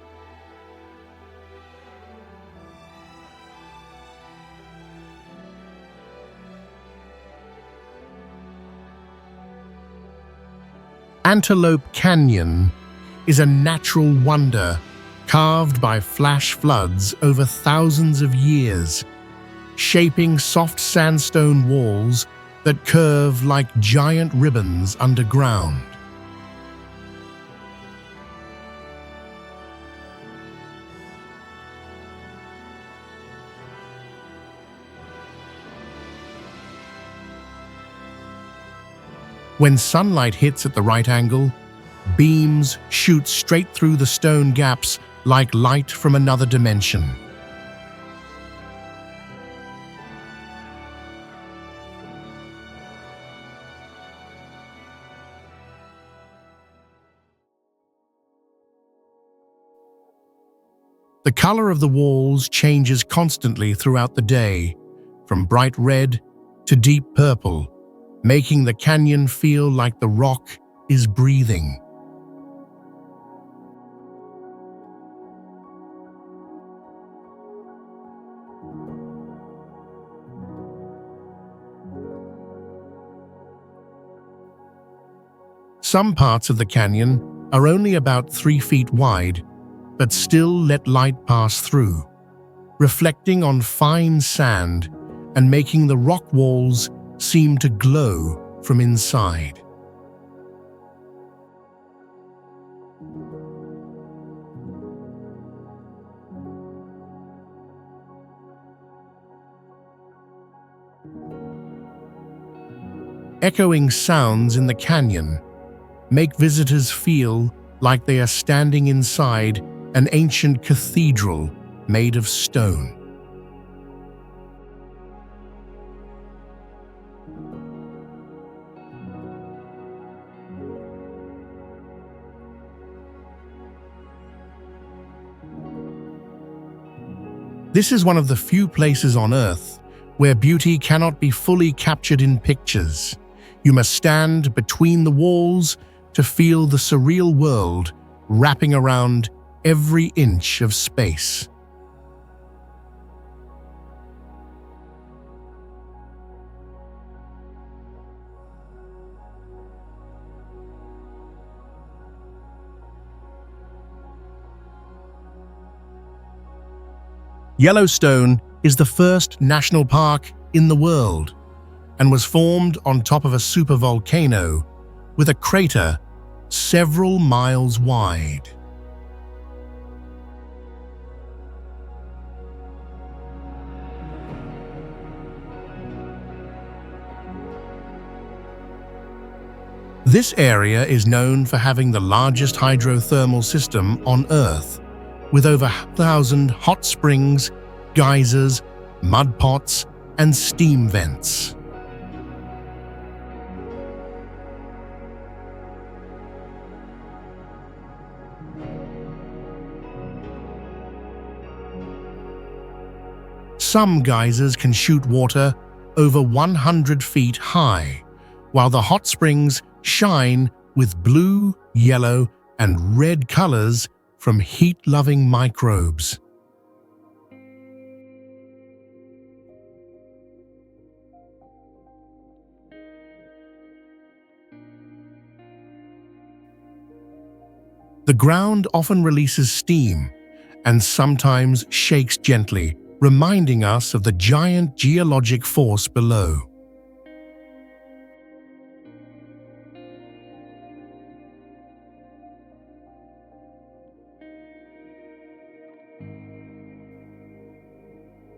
S1: Antelope Canyon is a natural wonder carved by flash floods over thousands of years, shaping soft sandstone walls that curve like giant ribbons underground. When sunlight hits at the right angle, beams shoot straight through the stone gaps like light from another dimension. The color of the walls changes constantly throughout the day, from bright red to deep purple, making the canyon feel like the rock is breathing. Some parts of the canyon are only about 3 feet wide, but still let light pass through, reflecting on fine sand and making the rock walls seem to glow from inside. Echoing sounds in the canyon make visitors feel like they are standing inside an ancient cathedral made of stone. This is one of the few places on Earth where beauty cannot be fully captured in pictures. You must stand between the walls to feel the surreal world wrapping around every inch of space. Yellowstone is the first national park in the world and was formed on top of a supervolcano with a crater several miles wide. This area is known for having the largest hydrothermal system on Earth, with over 1,000 hot springs, geysers, mud pots, and steam vents. Some geysers can shoot water over 100 feet high, while the hot springs shine with blue, yellow, and red colors from heat-loving microbes. The ground often releases steam and sometimes shakes gently, reminding us of the giant geologic force below.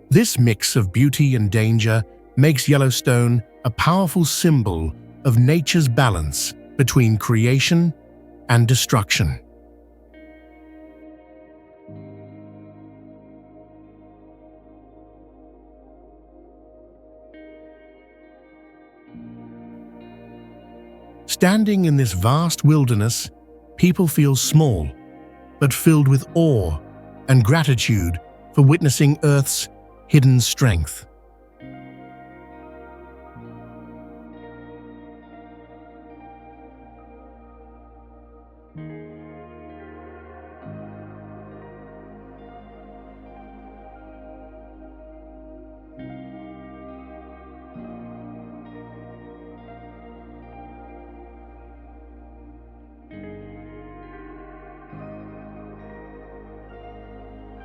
S1: This mix of beauty and danger makes Yellowstone a powerful symbol of nature's balance between creation and destruction. Standing in this vast wilderness, people feel small, but filled with awe and gratitude for witnessing Earth's hidden strength.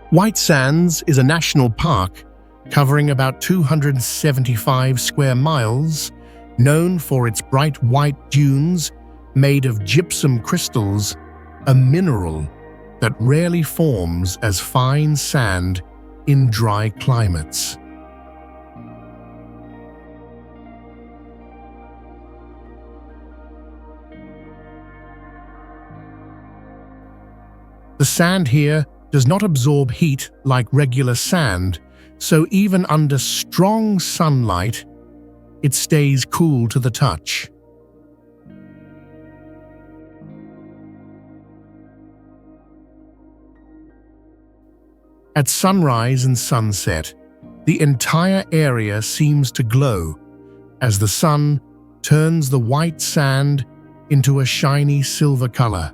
S1: White Sands is a national park covering about 275 square miles, known for its bright white dunes made of gypsum crystals, a mineral that rarely forms as fine sand in dry climates. The sand here does not absorb heat like regular sand, so even under strong sunlight, it stays cool to the touch. At sunrise and sunset, the entire area seems to glow as the sun turns the white sand into a shiny silver color.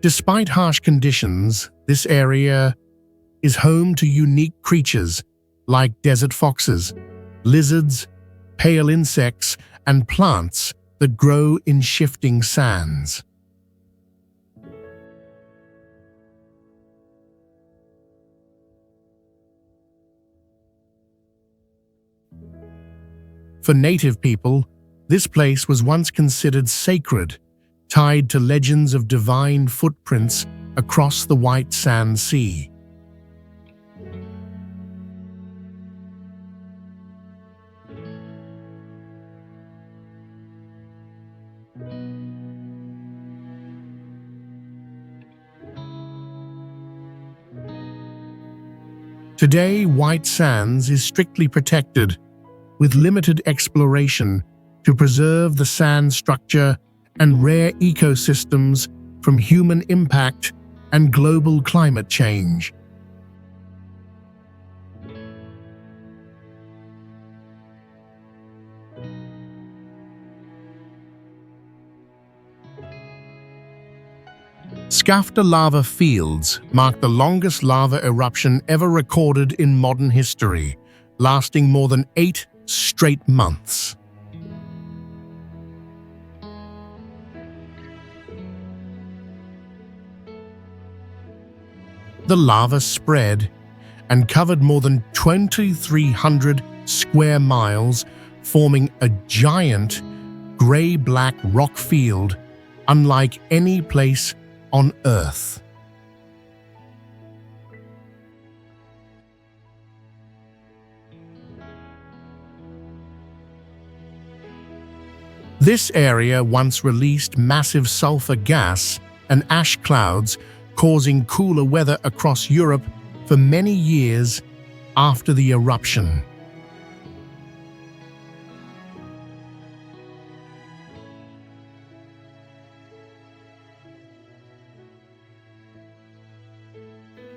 S1: Despite harsh conditions, this area is home to unique creatures like desert foxes, lizards, pale insects, and plants that grow in shifting sands. For native people, this place was once considered sacred, tied to legends of divine footprints across the white sand sea. Today, White Sands is strictly protected, with limited exploration to preserve the sand structure and rare ecosystems from human impact and global climate change. Skafta lava fields mark the longest lava eruption ever recorded in modern history, lasting more than 8 straight months. The lava spread and covered more than 2,300 square miles, forming a giant gray-black rock field unlike any place on Earth. This area once released massive sulfur gas and ash clouds, causing cooler weather across Europe for many years after the eruption.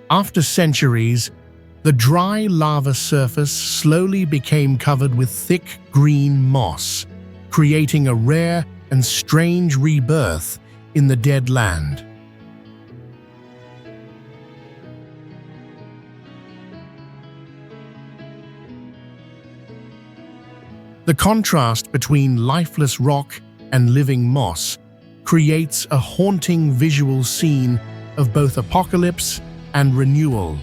S1: After centuries, the dry lava surface slowly became covered with thick green moss, creating a rare and strange rebirth in the dead land. The contrast between lifeless rock and living moss creates a haunting visual scene of both apocalypse and renewal.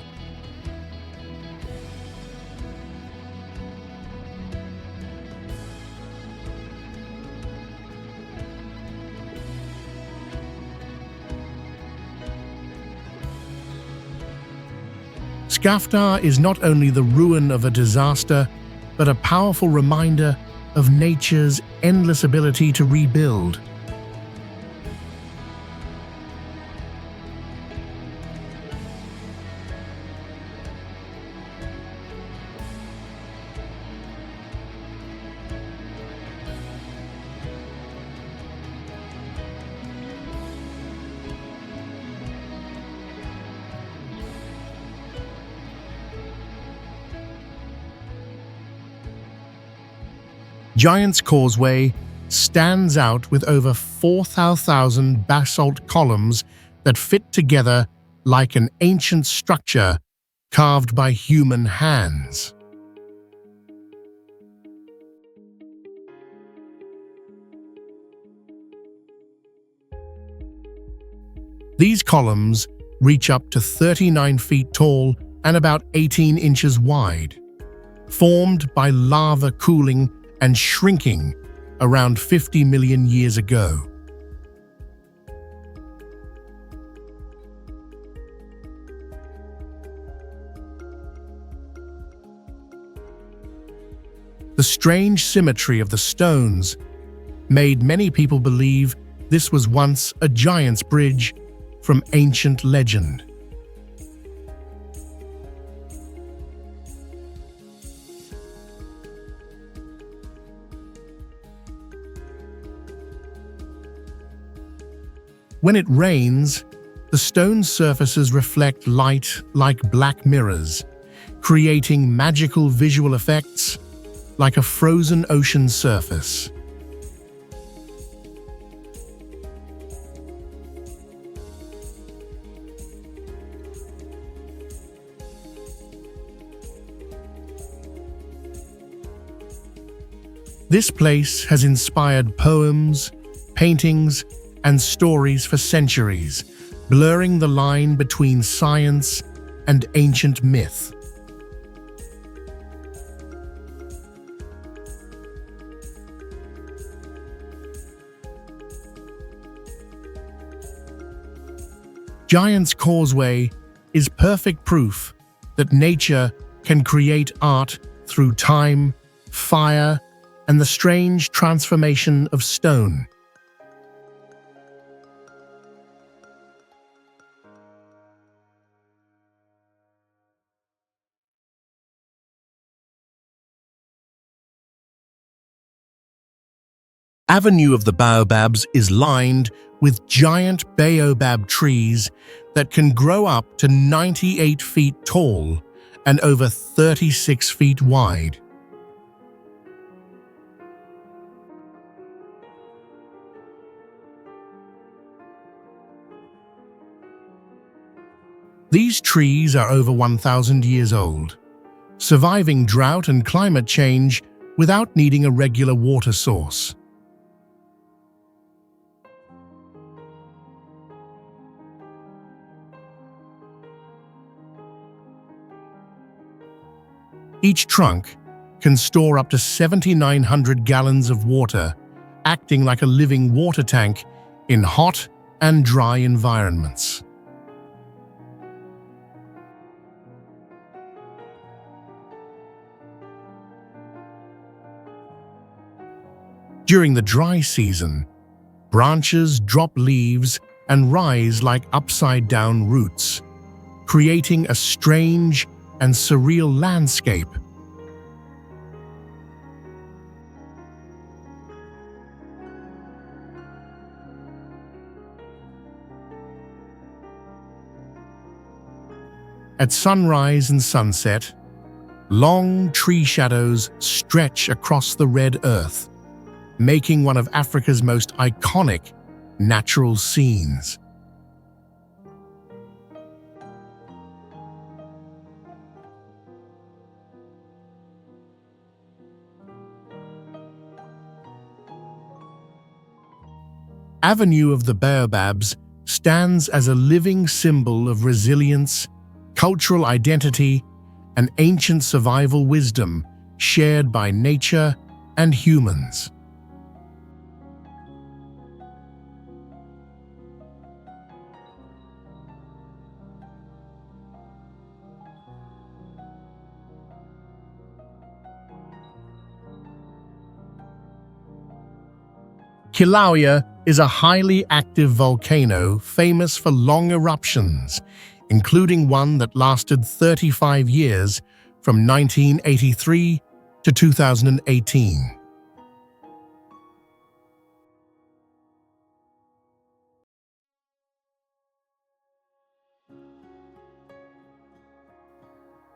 S1: Skafta is not only the ruin of a disaster, but a powerful reminder of nature's endless ability to rebuild. Giant's Causeway stands out with over 4,000 basalt columns that fit together like an ancient structure carved by human hands. These columns reach up to 39 feet tall and about 18 inches wide, formed by lava cooling and shrinking around 50 million years ago. The strange symmetry of the stones made many people believe this was once a giant's bridge from ancient legend. When it rains, the stone surfaces reflect light like black mirrors, creating magical visual effects like a frozen ocean surface. This place has inspired poems, paintings, and stories for centuries, blurring the line between science and ancient myth. Giant's Causeway is perfect proof that nature can create art through time, fire, and the strange transformation of stone. Avenue of the Baobabs is lined with giant baobab trees that can grow up to 98 feet tall and over 36 feet wide. These trees are over 1,000 years old, surviving drought and climate change without needing a regular water source. Each trunk can store up to 7,900 gallons of water, acting like a living water tank in hot and dry environments. During the dry season, branches drop leaves and rise like upside-down roots, creating a strange and surreal landscape. At sunrise and sunset, long tree shadows stretch across the red earth, making one of Africa's most iconic natural scenes. Avenue of the Baobabs stands as a living symbol of resilience, cultural identity, and ancient survival wisdom shared by nature and humans. Kilauea is a highly active volcano famous for long eruptions, including one that lasted 35 years from 1983 to 2018.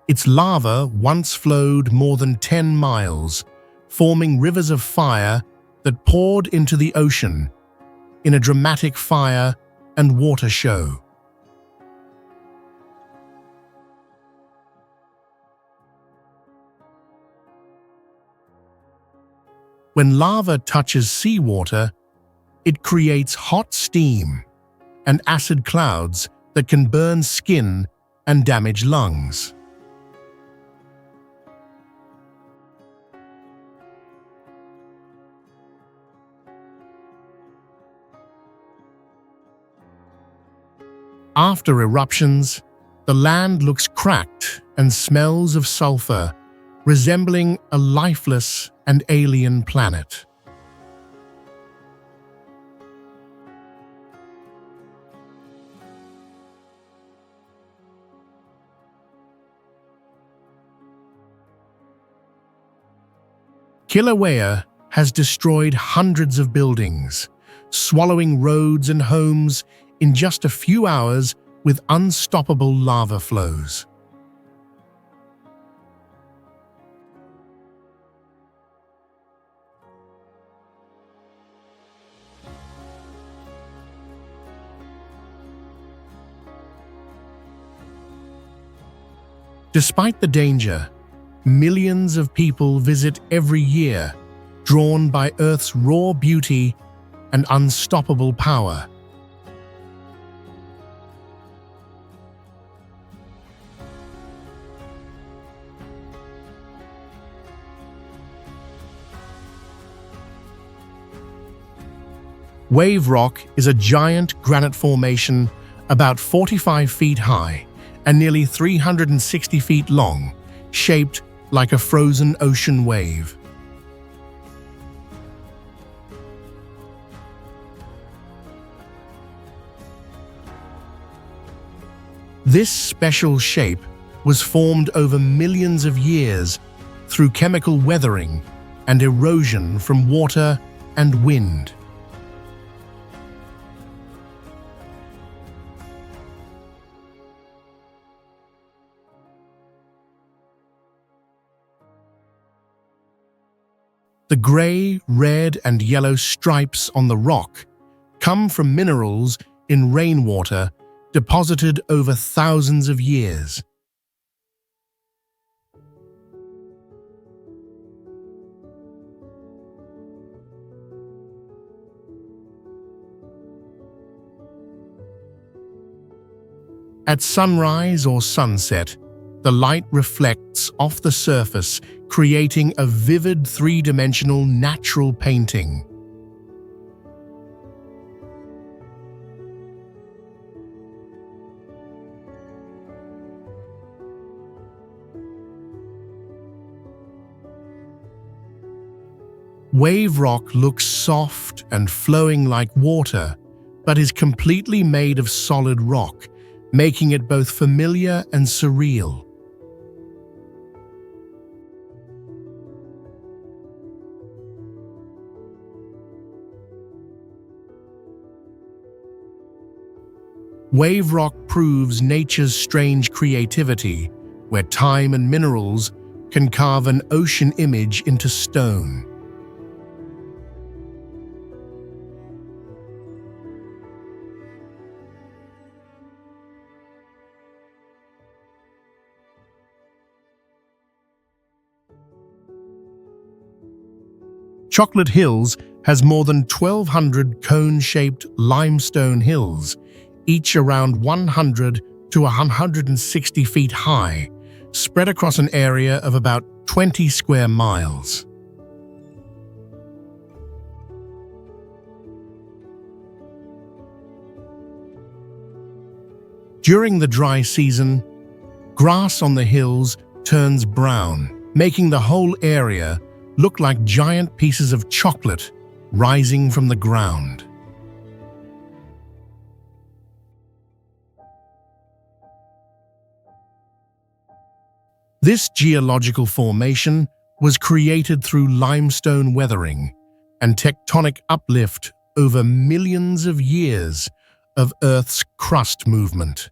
S1: Its lava once flowed more than 10 miles, forming rivers of fire that poured into the ocean in a dramatic fire and water show. When lava touches seawater, it creates hot steam and acid clouds that can burn skin and damage lungs. After eruptions, the land looks cracked and smells of sulfur, resembling a lifeless and alien planet. Kilauea has destroyed hundreds of buildings, swallowing roads and homes in just a few hours with unstoppable lava flows. Despite the danger, millions of people visit every year, drawn by Earth's raw beauty and unstoppable power. Wave Rock is a giant granite formation about 45 feet high and nearly 360 feet long, shaped like a frozen ocean wave. This special shape was formed over millions of years through chemical weathering and erosion from water and wind. The gray, red, and yellow stripes on the rock come from minerals in rainwater deposited over thousands of years. At sunrise or sunset, the light reflects off the surface, creating a vivid three-dimensional natural painting. Wave Rock looks soft and flowing like water, but is completely made of solid rock, making it both familiar and surreal. Wave Rock proves nature's strange creativity, where time and minerals can carve an ocean image into stone. Chocolate Hills has more than 1,200 cone-shaped limestone hills, each around 100 to 160 feet high, spread across an area of about 20 square miles. During the dry season, grass on the hills turns brown, making the whole area look like giant pieces of chocolate rising from the ground. This geological formation was created through limestone weathering and tectonic uplift over millions of years of Earth's crust movement.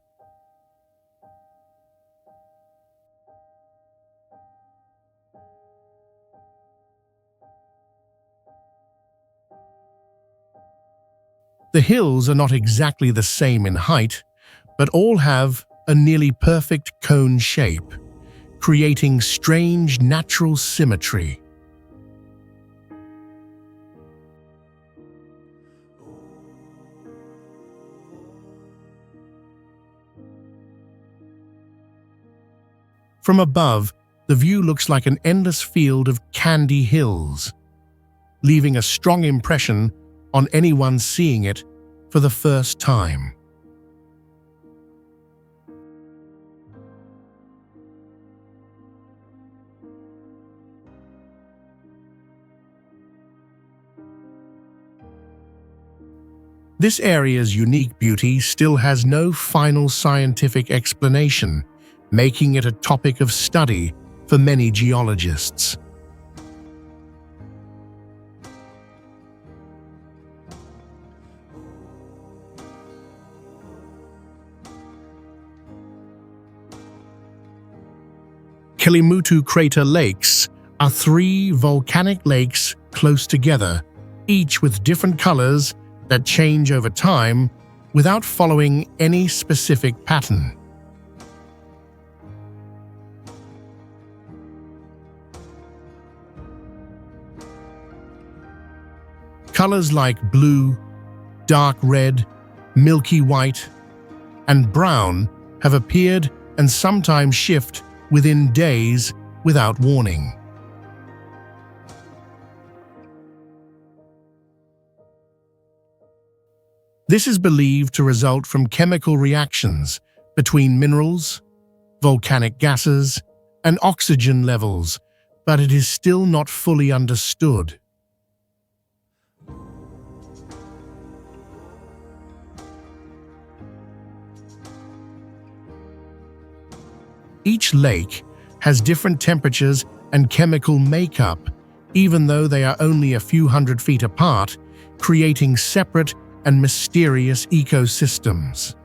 S1: The hills are not exactly the same in height, but all have a nearly perfect cone shape, creating strange natural symmetry. From above, the view looks like an endless field of candy hills, leaving a strong impression on anyone seeing it for the first time. This area's unique beauty still has no final scientific explanation, making it a topic of study for many geologists. Kelimutu Crater Lakes are 3 volcanic lakes close together, each with different colors that change over time without following any specific pattern. Colors like blue, dark red, milky white, and brown have appeared and sometimes shift within days without warning. This is believed to result from chemical reactions between minerals, volcanic gases, and oxygen levels, but it is still not fully understood. Each lake has different temperatures and chemical makeup, even though they are only a few hundred feet apart, creating separate and mysterious ecosystems.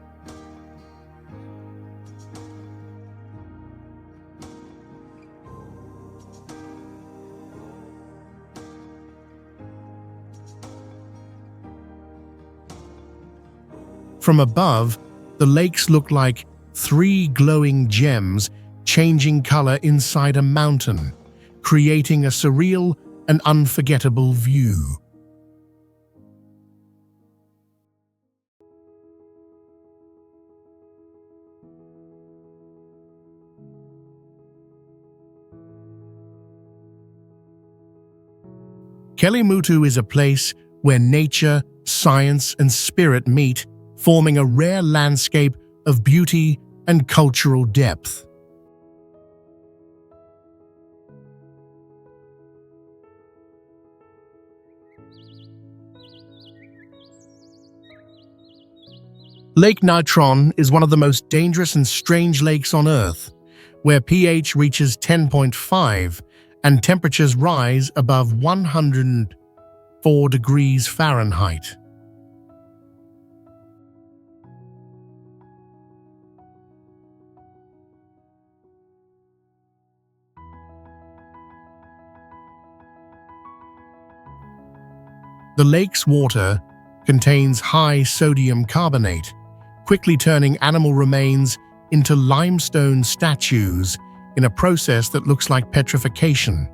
S1: From above, the lakes look like 3 glowing gems changing color inside a mountain, creating a surreal and unforgettable view. Kelimutu is a place where nature, science, and spirit meet, forming a rare landscape of beauty and cultural depth. Lake Natron is one of the most dangerous and strange lakes on Earth, where pH reaches 10.5 and temperatures rise above 104 degrees Fahrenheit. The lake's water contains high sodium carbonate, quickly turning animal remains into limestone statues in a process that looks like petrification.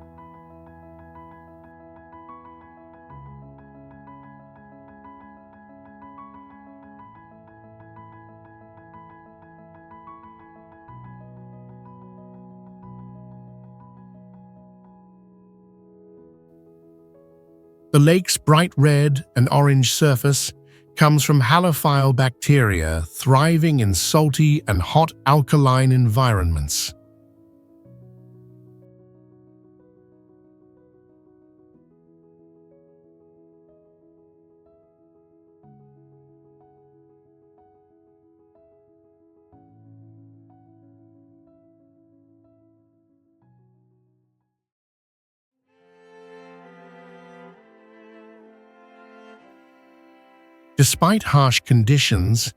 S1: The lake's bright red and orange surface comes from halophile bacteria thriving in salty and hot alkaline environments. Despite harsh conditions,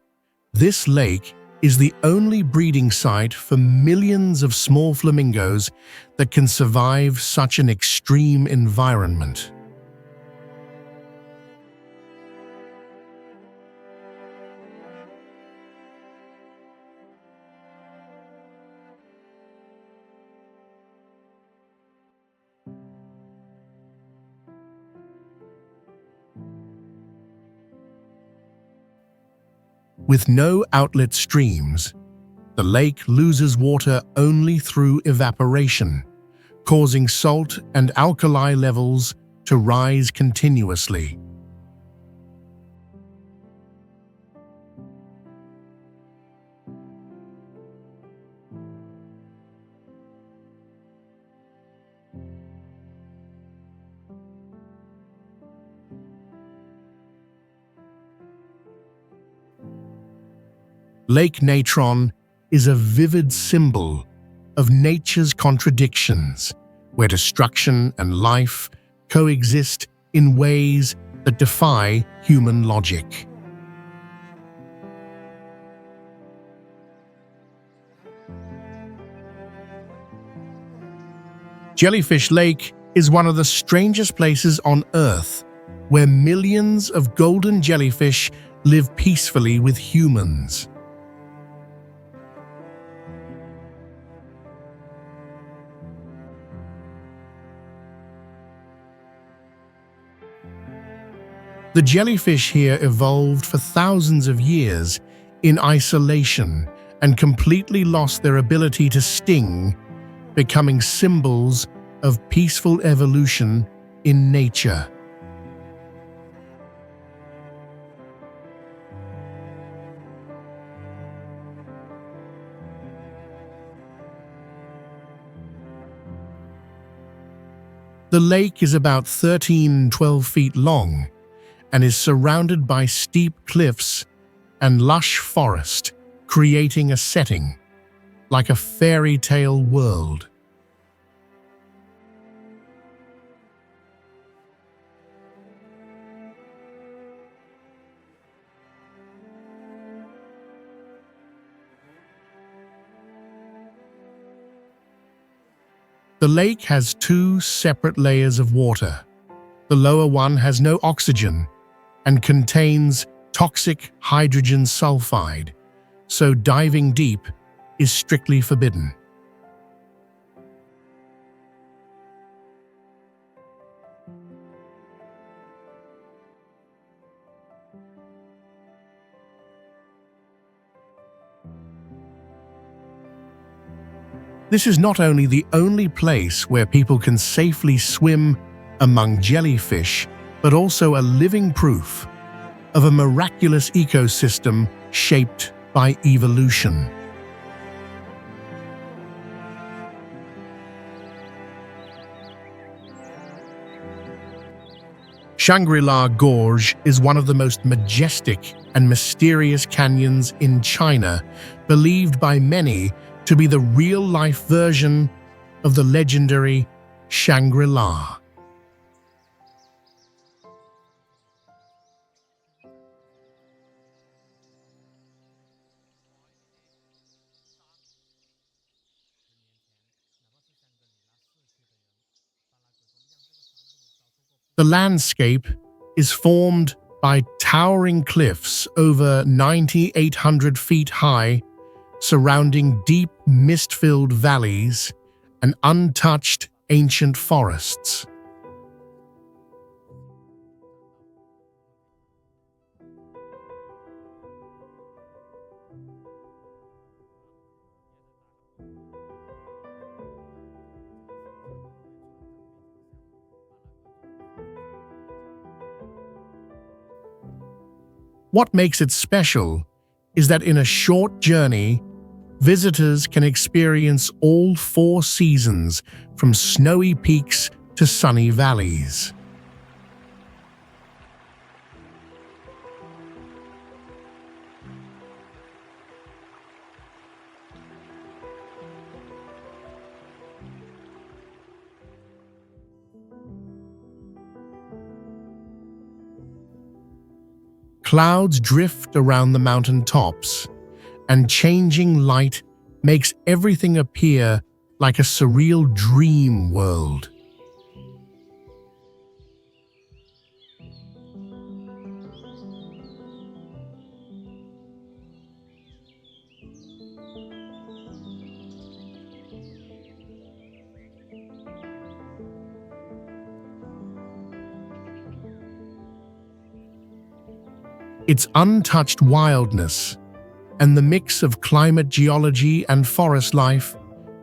S1: this lake is the only breeding site for millions of small flamingos that can survive such an extreme environment. With no outlet streams, the lake loses water only through evaporation, causing salt and alkali levels to rise continuously. Lake Natron is a vivid symbol of nature's contradictions, where destruction and life coexist in ways that defy human logic. Jellyfish Lake is one of the strangest places on Earth, where millions of golden jellyfish live peacefully with humans. The jellyfish here evolved for thousands of years in isolation and completely lost their ability to sting, becoming symbols of peaceful evolution in nature. The lake is about 12 feet long and is surrounded by steep cliffs and lush forest, creating a setting like a fairy tale world. The lake has two separate layers of water. The lower one has no oxygen and contains toxic hydrogen sulfide, so diving deep is strictly forbidden. This is not only the only place where people can safely swim among jellyfish, but also a living proof of a miraculous ecosystem shaped by evolution. Shangri-La Gorge is one of the most majestic and mysterious canyons in China, believed by many to be the real-life version of the legendary Shangri-La. The landscape is formed by towering cliffs over 9,800 feet high, surrounding deep mist-filled valleys and untouched ancient forests. What makes it special is that in a short journey, visitors can experience all 4 seasons, from snowy peaks to sunny valleys. Clouds drift around the mountain tops, and changing light makes everything appear like a surreal dream world. Its untouched wildness and the mix of climate geology and forest life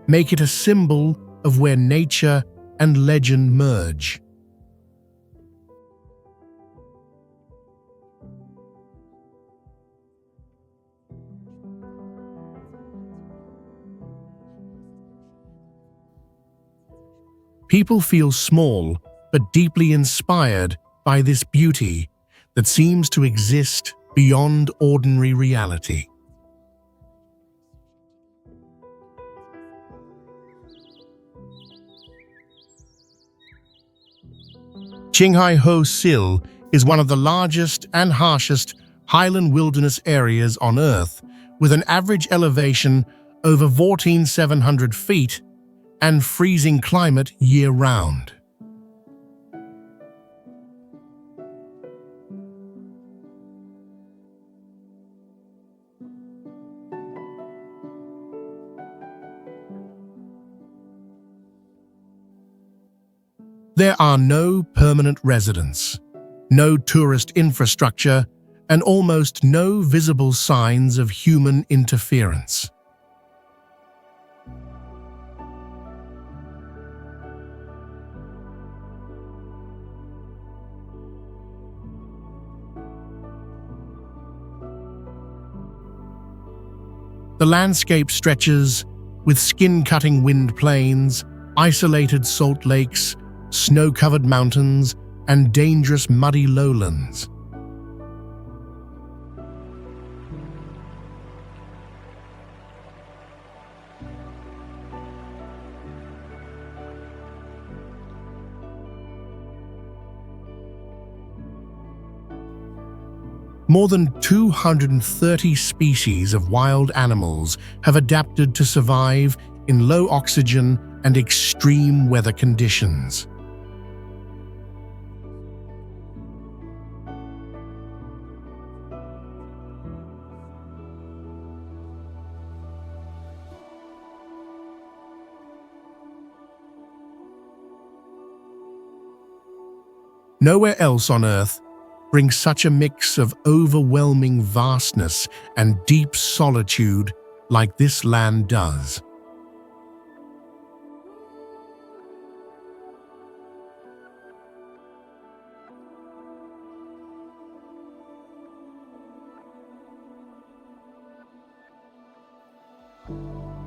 S1: make it a symbol of where nature and legend merge. People feel small but deeply inspired by this beauty that seems to exist beyond ordinary reality. Qinghai Hoh Xil is one of the largest and harshest highland wilderness areas on Earth, with an average elevation over 14,700 feet and freezing climate year-round. There are no permanent residents, no tourist infrastructure, and almost no visible signs of human interference. The landscape stretches with skin-cutting wind plains, isolated salt lakes, snow-covered mountains, and dangerous muddy lowlands. More than 230 species of wild animals have adapted to survive in low oxygen and extreme weather conditions. Nowhere else on Earth brings such a mix of overwhelming vastness and deep solitude like this land does.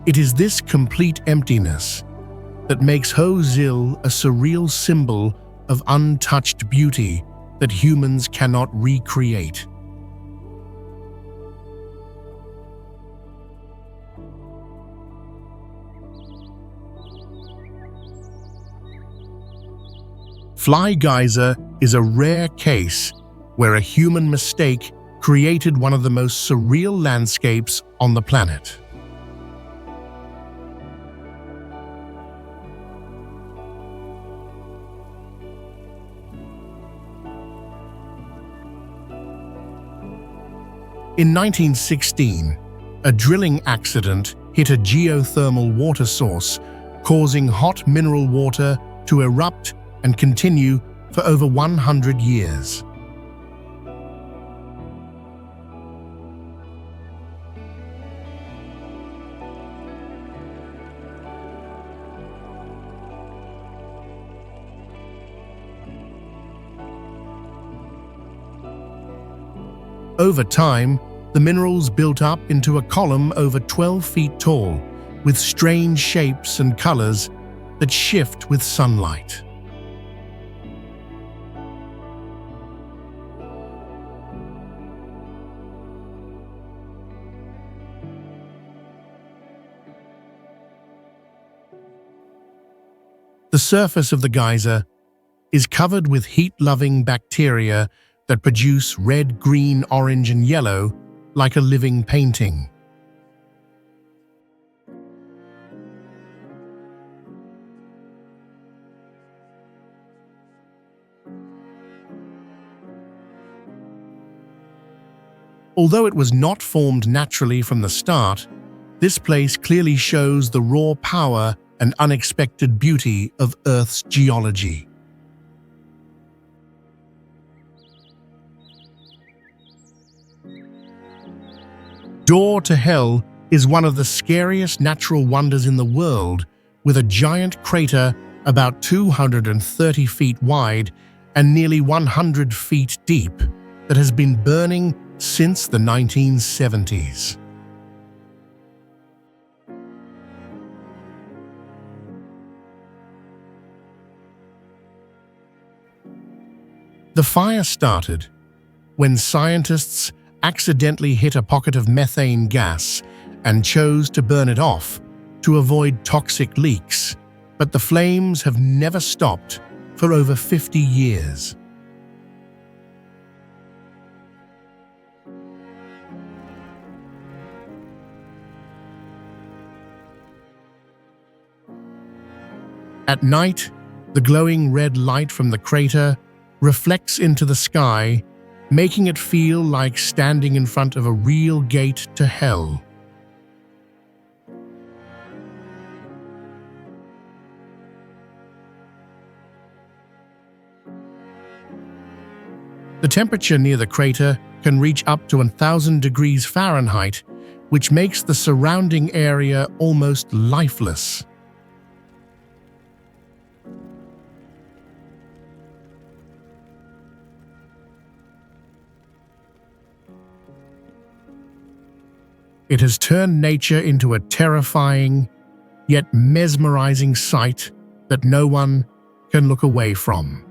S1: It is this complete emptiness that makes Hoh Xil a surreal symbol of untouched beauty that humans cannot recreate. Fly Geyser is a rare case where a human mistake created one of the most surreal landscapes on the planet. In 1916, a drilling accident hit a geothermal water source, causing hot mineral water to erupt and continue for over 100 years. Over time, the minerals built up into a column over 12 feet tall, with strange shapes and colors that shift with sunlight. The surface of the geyser is covered with heat-loving bacteria that produce red, green, orange, and yellow like a living painting. Although it was not formed naturally from the start, this place clearly shows the raw power and unexpected beauty of Earth's geology. Door to Hell is one of the scariest natural wonders in the world, with a giant crater about 230 feet wide and nearly 100 feet deep that has been burning since the 1970s. The fire started when scientists accidentally hit a pocket of methane gas and chose to burn it off to avoid toxic leaks, but the flames have never stopped for over 50 years. At night, the glowing red light from the crater reflects into the sky, making it feel like standing in front of a real gate to hell. The temperature near the crater can reach up to 1,000 degrees Fahrenheit, which makes the surrounding area almost lifeless. It has turned nature into a terrifying, yet mesmerizing sight that no one can look away from.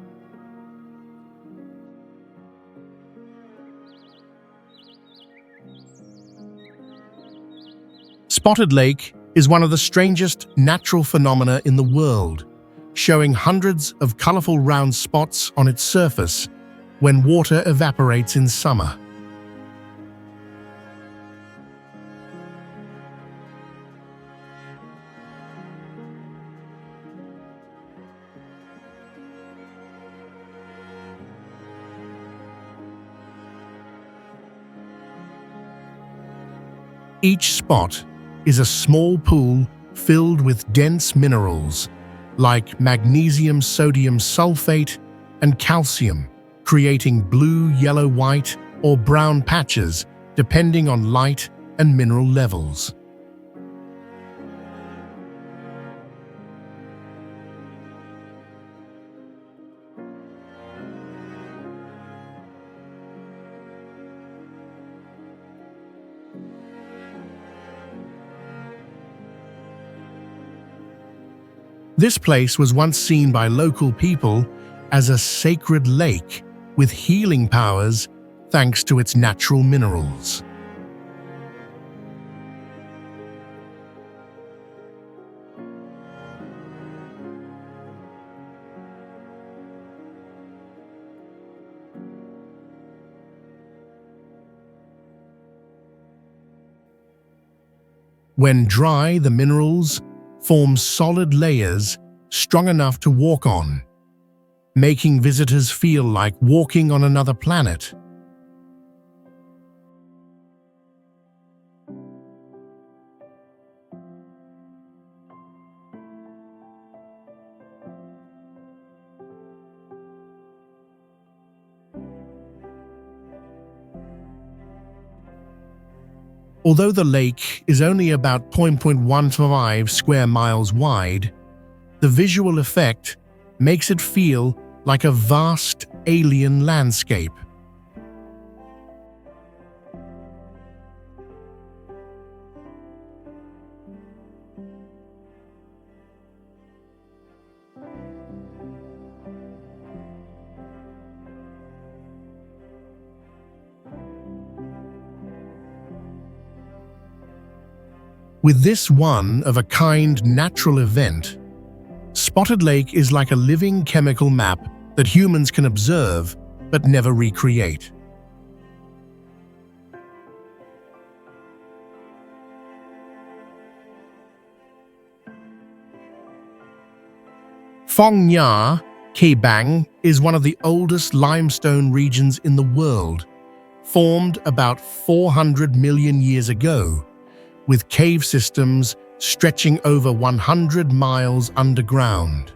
S1: Spotted Lake is one of the strangest natural phenomena in the world, showing hundreds of colorful round spots on its surface when water evaporates in summer. Each spot is a small pool filled with dense minerals like magnesium, sodium sulfate, and calcium, creating blue, yellow, white, or brown patches depending on light and mineral levels. This place was once seen by local people as a sacred lake with healing powers thanks to its natural minerals. When dry, the minerals form solid layers strong enough to walk on, making visitors feel like walking on another planet. Although the lake is only about 0.15 square miles wide, the visual effect makes it feel like a vast alien landscape. With this one-of-a-kind natural event, Spotted Lake is like a living chemical map that humans can observe but never recreate. Phong Nha-Ke is one of the oldest limestone regions in the world, formed about 400 million years ago, with cave systems stretching over 100 miles underground.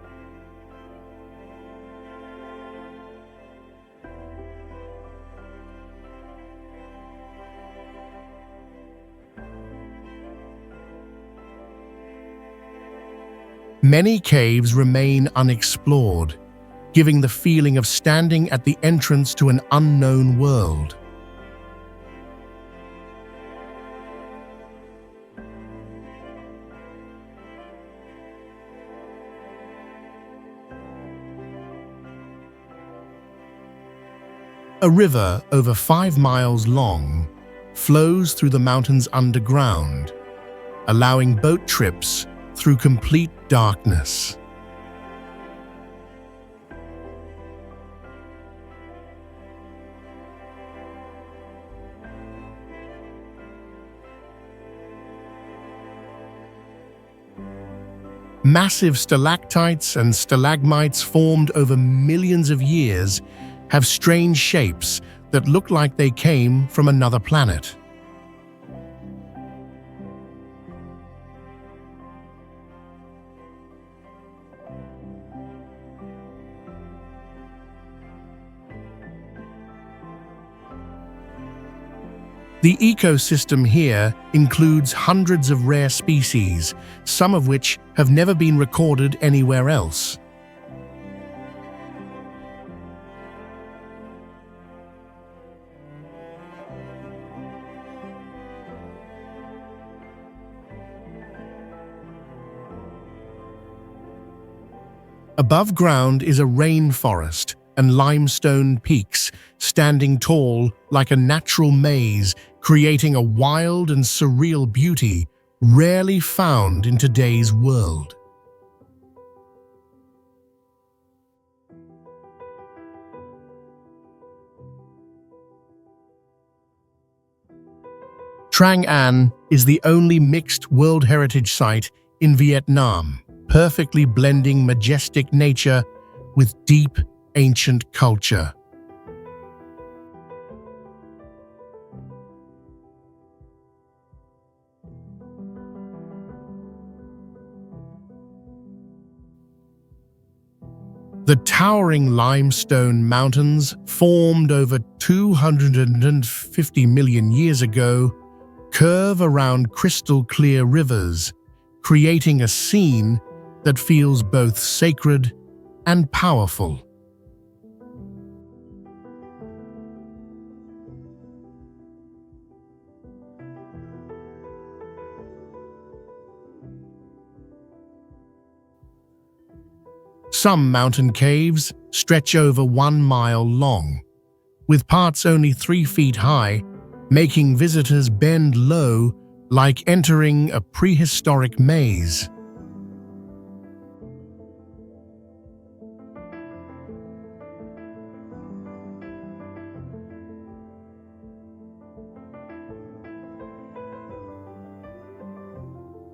S1: Many caves remain unexplored, giving the feeling of standing at the entrance to an unknown world. A river over 5 miles long flows through the mountains underground, allowing boat trips through complete darkness. Massive stalactites and stalagmites formed over millions of years have strange shapes that look like they came from another planet. The ecosystem here includes hundreds of rare species, some of which have never been recorded anywhere else. Above ground is a rainforest and limestone peaks standing tall like a natural maze, creating a wild and surreal beauty rarely found in today's world. Trang An is the only mixed World Heritage Site in Vietnam, perfectly blending majestic nature with deep, ancient culture. The towering limestone mountains, formed over 250 million years ago, curve around crystal-clear rivers, creating a scene that feels both sacred and powerful. Some mountain caves stretch over 1 mile long, with parts only 3 feet high, making visitors bend low like entering a prehistoric maze.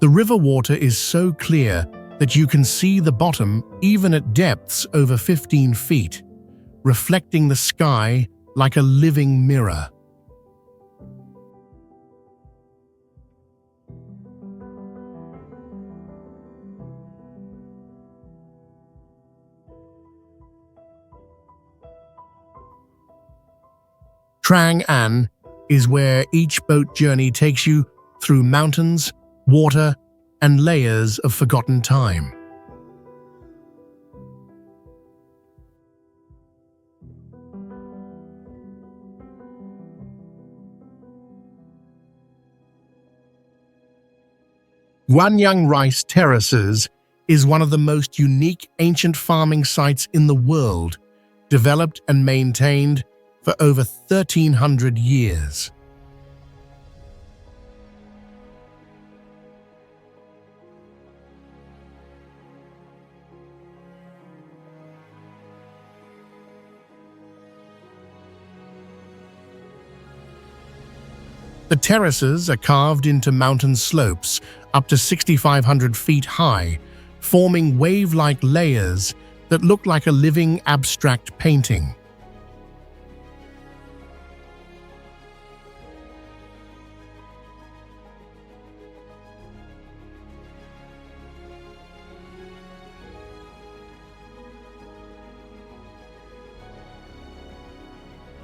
S1: The river water is so clear that you can see the bottom even at depths over 15 feet, reflecting the sky like a living mirror. Trang An is where each boat journey takes you through mountains, water, and layers of forgotten time. Guanyang Rice Terraces is one of the most unique ancient farming sites in the world, developed and maintained for over 1,300 years. The terraces are carved into mountain slopes up to 6,500 feet high, forming wave-like layers that look like a living abstract painting.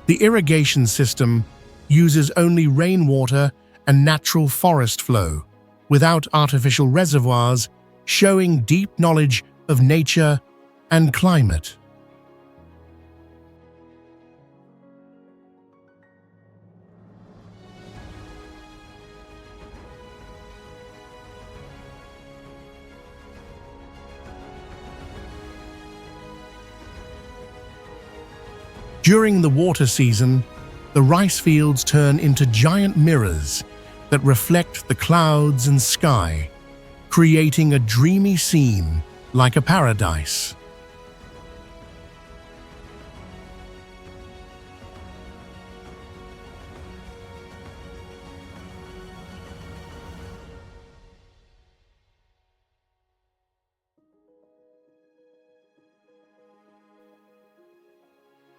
S1: The irrigation system uses only rainwater and natural forest flow, without artificial reservoirs, showing deep knowledge of nature and climate. During the water season, the rice fields turn into giant mirrors that reflect the clouds and sky, creating a dreamy scene like a paradise.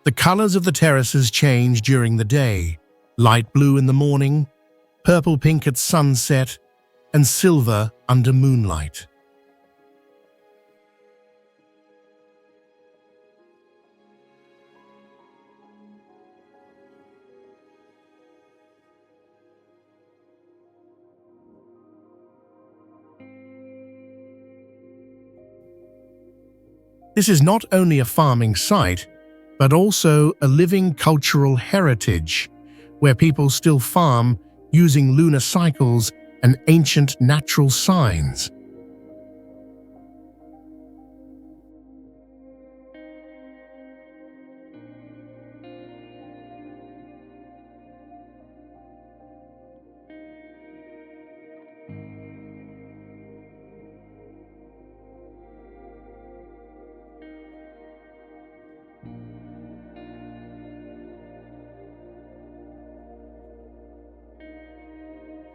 S1: The colors of the terraces change during the day: light blue in the morning, purple-pink at sunset, and silver under moonlight. This is not only a farming site, but also a living cultural heritage, where people still farm using lunar cycles and ancient natural signs.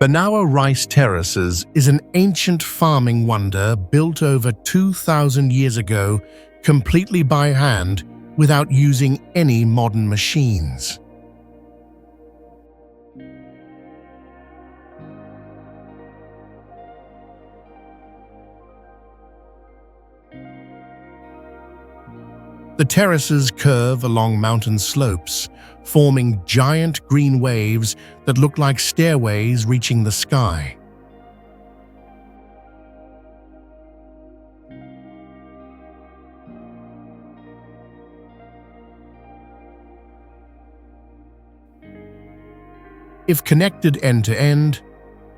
S1: Banawa Rice Terraces is an ancient farming wonder built over 2,000 years ago, completely by hand, without using any modern machines. The terraces curve along mountain slopes, forming giant green waves that look like stairways reaching the sky. If connected end to end,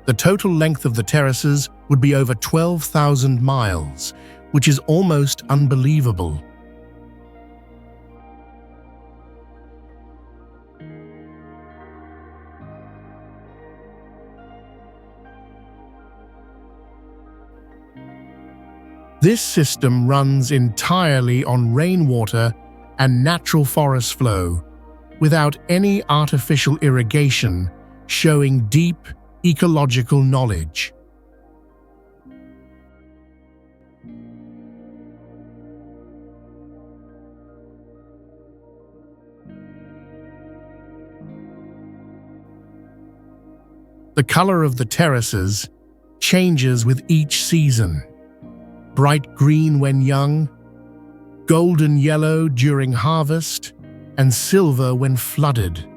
S1: the total length of the terraces would be over 12,000 miles, which is almost unbelievable. This system runs entirely on rainwater and natural forest flow, without any artificial irrigation, showing deep ecological knowledge. The color of the terraces changes with each season: bright green when young, golden yellow during harvest, and silver when flooded.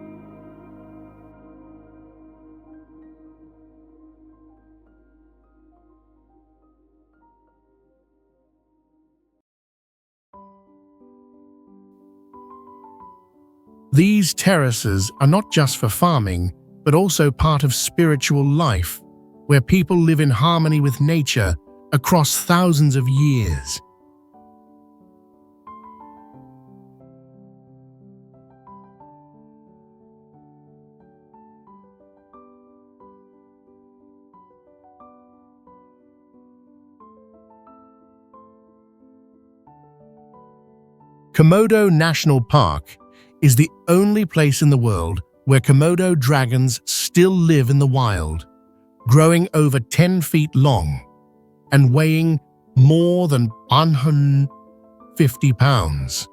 S1: These terraces are not just for farming, but also part of spiritual life, where people live in harmony with nature across thousands of years. Komodo National Park is the only place in the world where Komodo dragons still live in the wild, growing over 10 feet long and weighing more than 150 pounds.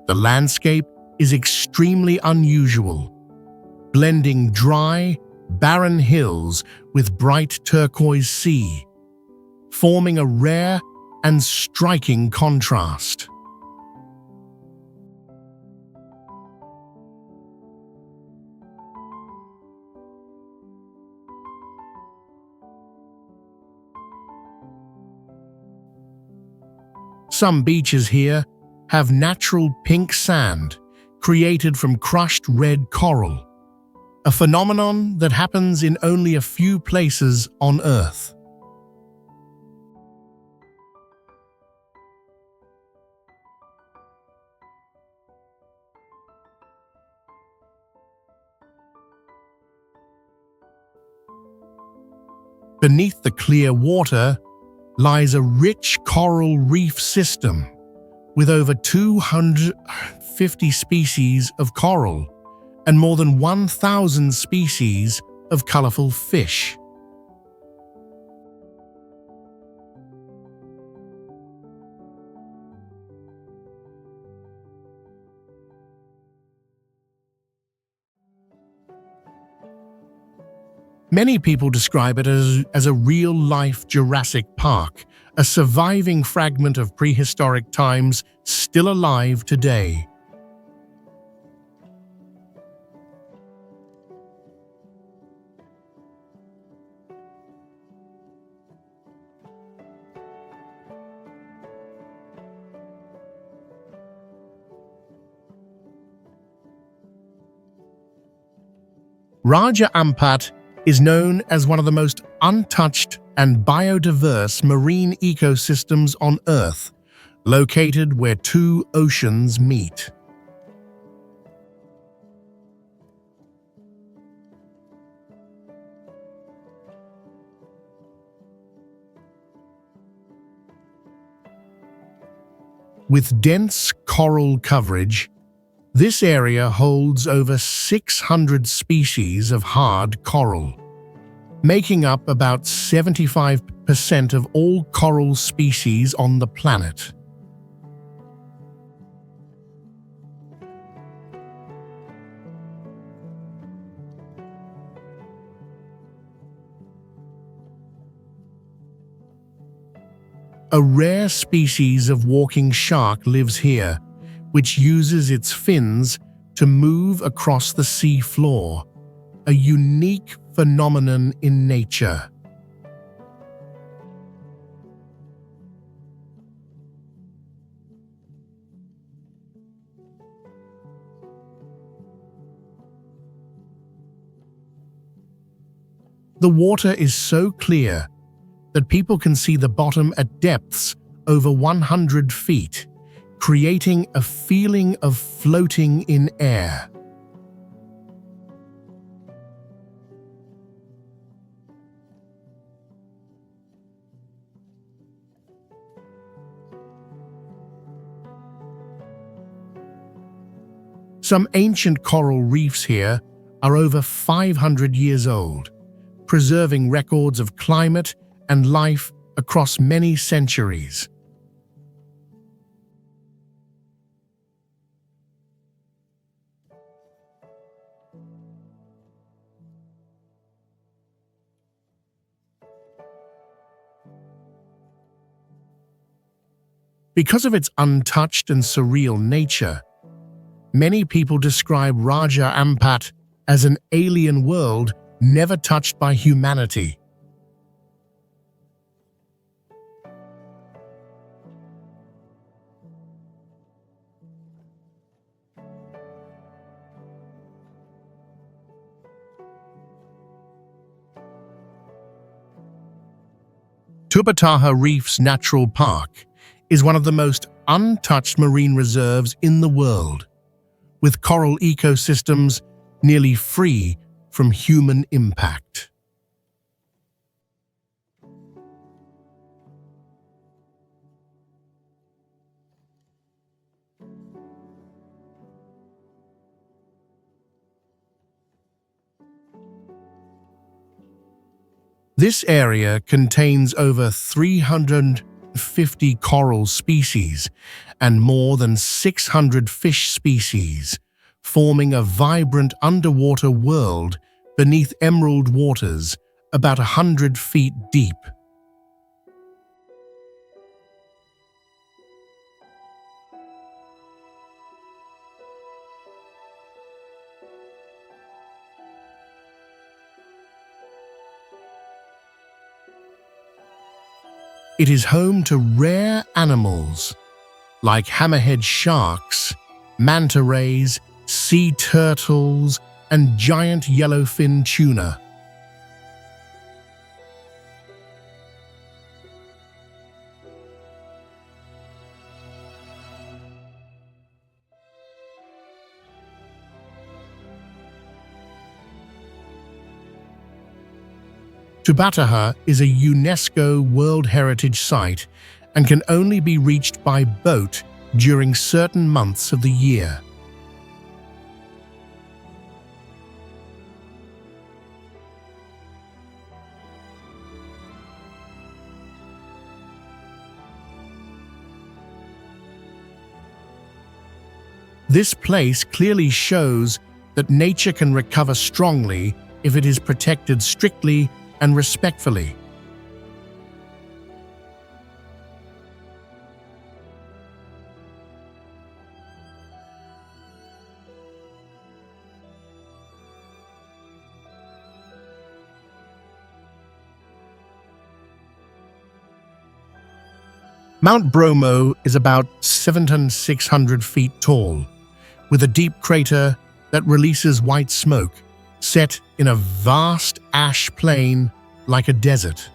S1: The landscape is extremely unusual, blending dry, barren hills with bright turquoise sea, forming a rare and striking contrast. Some beaches here have natural pink sand created from crushed red coral, a phenomenon that happens in only a few places on Earth. Beneath the clear water lies a rich coral reef system with over 250 species of coral and more than 1,000 species of colorful fish. Many people describe it as a real-life Jurassic Park, a surviving fragment of prehistoric times still alive today. Raja Ampat is known as one of the most untouched and biodiverse marine ecosystems on Earth, located where two oceans meet. With dense coral coverage, this area holds over 600 species of hard coral, making up about 75% of all coral species on the planet. A rare species of walking shark lives here, which uses its fins to move across the sea floor, a unique phenomenon in nature. The water is so clear that people can see the bottom at depths over 100 feet, creating a feeling of floating in air. Some ancient coral reefs here are over 500 years old, preserving records of climate and life across many centuries. Because of its untouched and surreal nature, many people describe Raja Ampat as an alien world never touched by humanity. Tubbataha Reef's Natural Park is one of the most untouched marine reserves in the world, with coral ecosystems nearly free from human impact. This area contains over 350 coral species and more than 600 fish species, forming a vibrant underwater world beneath emerald waters about 100 feet deep. It is home to rare animals like hammerhead sharks, manta rays, sea turtles, and giant yellowfin tuna. Tubbataha is a UNESCO World Heritage Site and can only be reached by boat during certain months of the year. This place clearly shows that nature can recover strongly if it is protected strictly and respectfully. Mount Bromo is about 7,600 feet tall, with a deep crater that releases white smoke, set in a vast ash plain like a desert.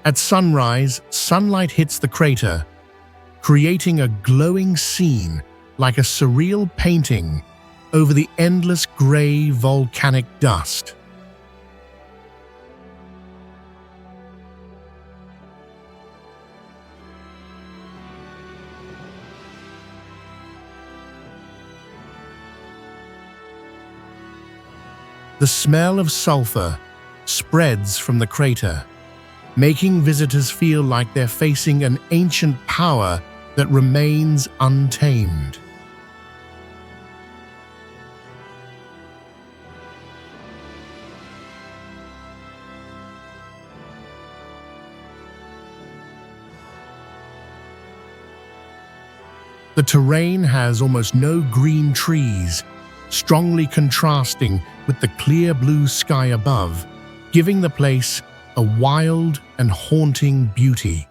S1: At sunrise, sunlight hits the crater, creating a glowing scene like a surreal painting over the endless gray volcanic dust. The smell of sulfur spreads from the crater, making visitors feel like they're facing an ancient power that remains untamed. The terrain has almost no green trees, strongly contrasting with the clear blue sky above, giving the place a wild and haunting beauty.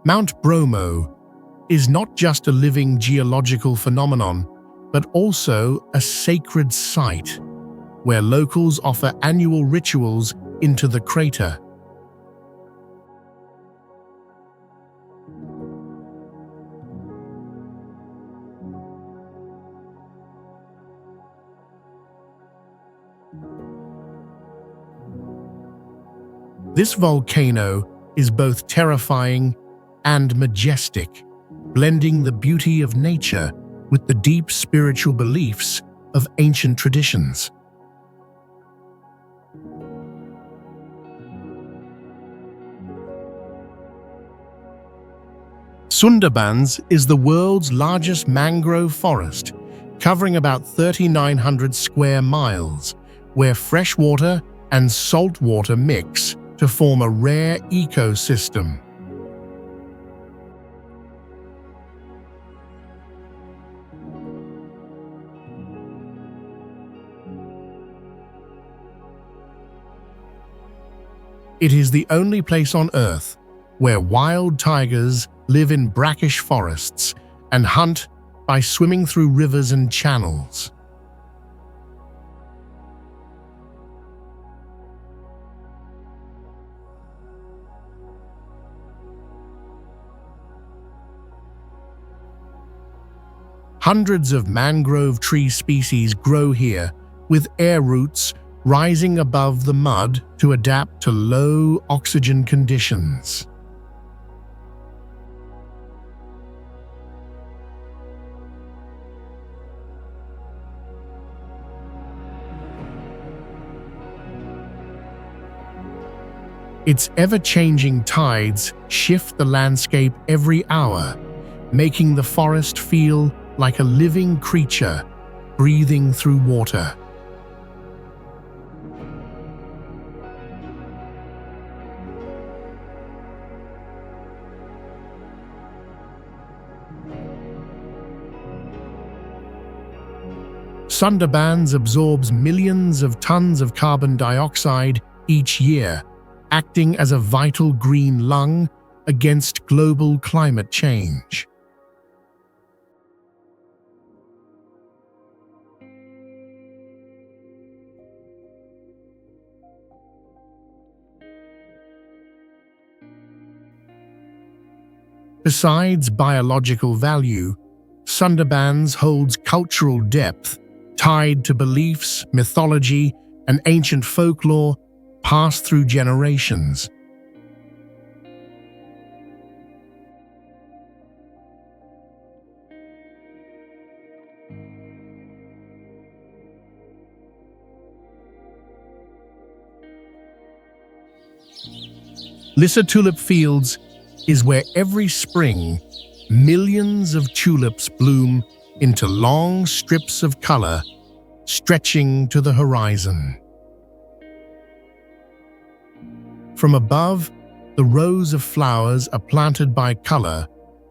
S1: Mount Bromo is not just a living geological phenomenon, but also a sacred site where locals offer annual rituals into the crater. This volcano is both terrifying and majestic, blending the beauty of nature with the deep spiritual beliefs of ancient traditions. Sundarbans is the world's largest mangrove forest, covering about 3,900 square miles, where freshwater and saltwater mix to form a rare ecosystem. It is the only place on Earth where wild tigers live in brackish forests and hunt by swimming through rivers and channels. Hundreds of mangrove tree species grow here, with air roots rising above the mud to adapt to low oxygen conditions. Its ever-changing tides shift the landscape every hour, making the forest feel like a living creature breathing through water. Sundarbans absorbs millions of tons of carbon dioxide each year, acting as a vital green lung against global climate change. Besides biological value, Sundarbans holds cultural depth tied to beliefs, mythology, and ancient folklore passed through generations. Lissa tulip fields is where every spring millions of tulips bloom into long strips of color stretching to the horizon. From above, the rows of flowers are planted by color,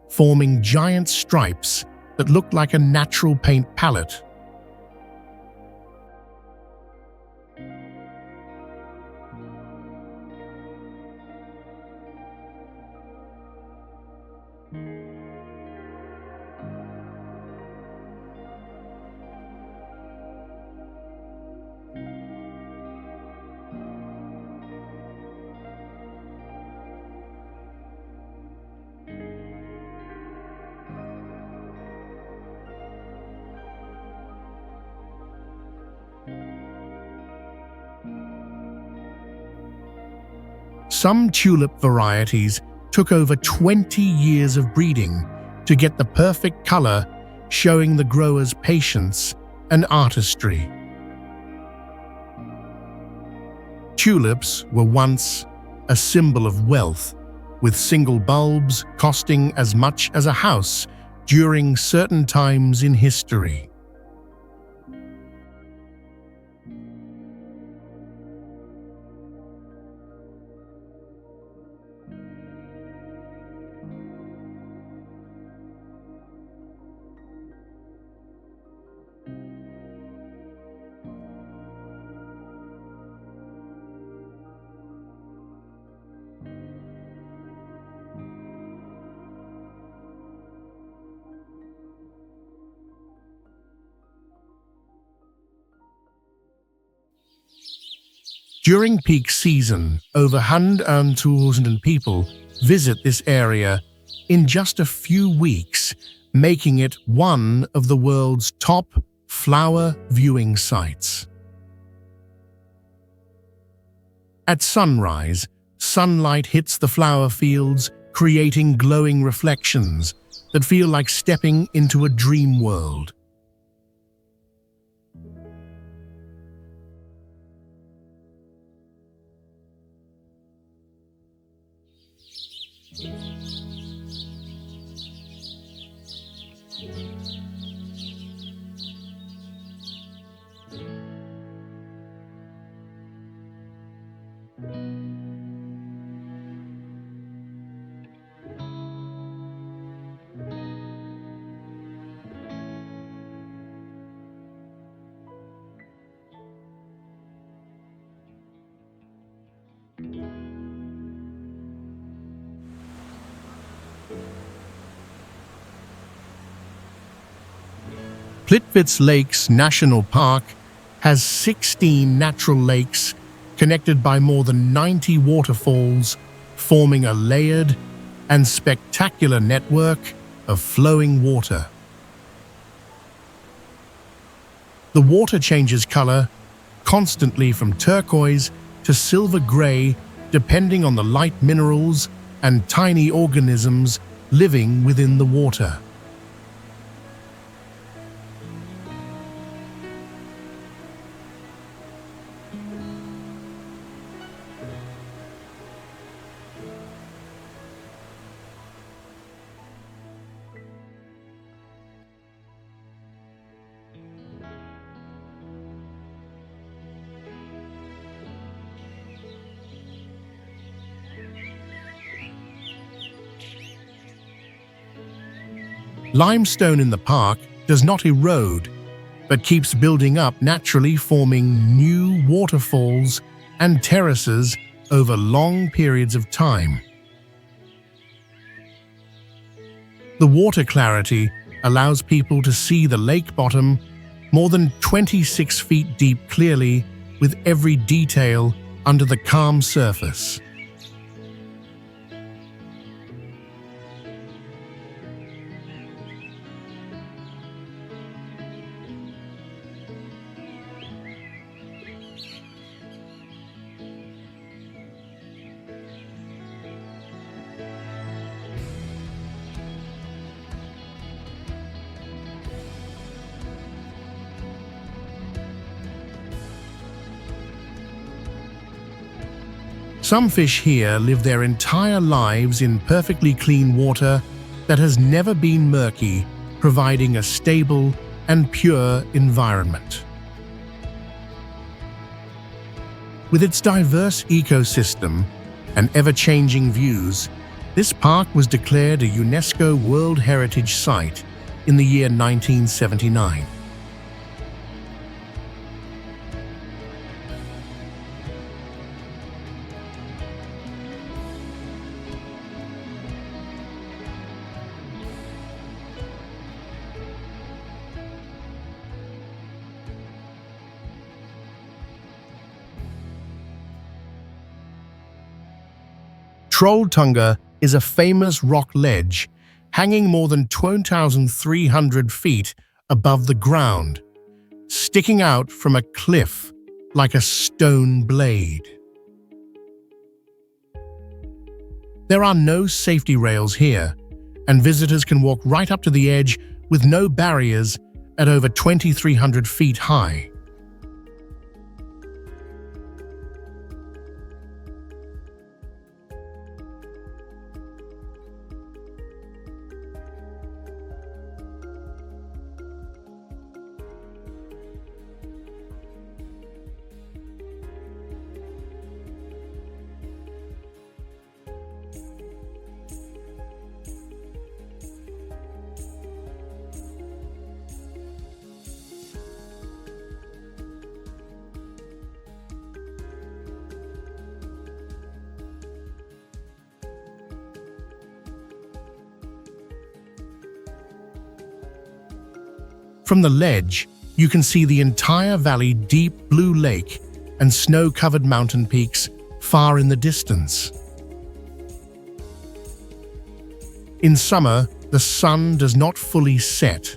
S1: forming giant stripes that look like a natural paint palette. Some tulip varieties took over 20 years of breeding to get the perfect color, showing the growers' patience and artistry. Tulips were once a symbol of wealth, with single bulbs costing as much as a house during certain times in history. During peak season, over 100,000 people visit this area in just a few weeks, making it one of the world's top flower viewing sites. At sunrise, sunlight hits the flower fields, creating glowing reflections that feel like stepping into a dream world. Plitvice Lakes National Park has 16 natural lakes connected by more than 90 waterfalls, forming a layered and spectacular network of flowing water. The water changes color constantly from turquoise to silver gray, depending on the light minerals and tiny organisms living within the water. Limestone in the park does not erode, but keeps building up naturally, forming new waterfalls and terraces over long periods of time. The water clarity allows people to see the lake bottom more than 26 feet deep clearly, with every detail under the calm surface. Some fish here live their entire lives in perfectly clean water that has never been murky, providing a stable and pure environment. With its diverse ecosystem and ever-changing views, this park was declared a UNESCO World Heritage Site in the year 1979. Trolltunga is a famous rock ledge hanging more than 2,300 feet above the ground, sticking out from a cliff like a stone blade. There are no safety rails here, and visitors can walk right up to the edge with no barriers at over 2,300 feet high. From the ledge, you can see the entire valley, deep blue lake, and snow-covered mountain peaks far in the distance. In summer, the sun does not fully set,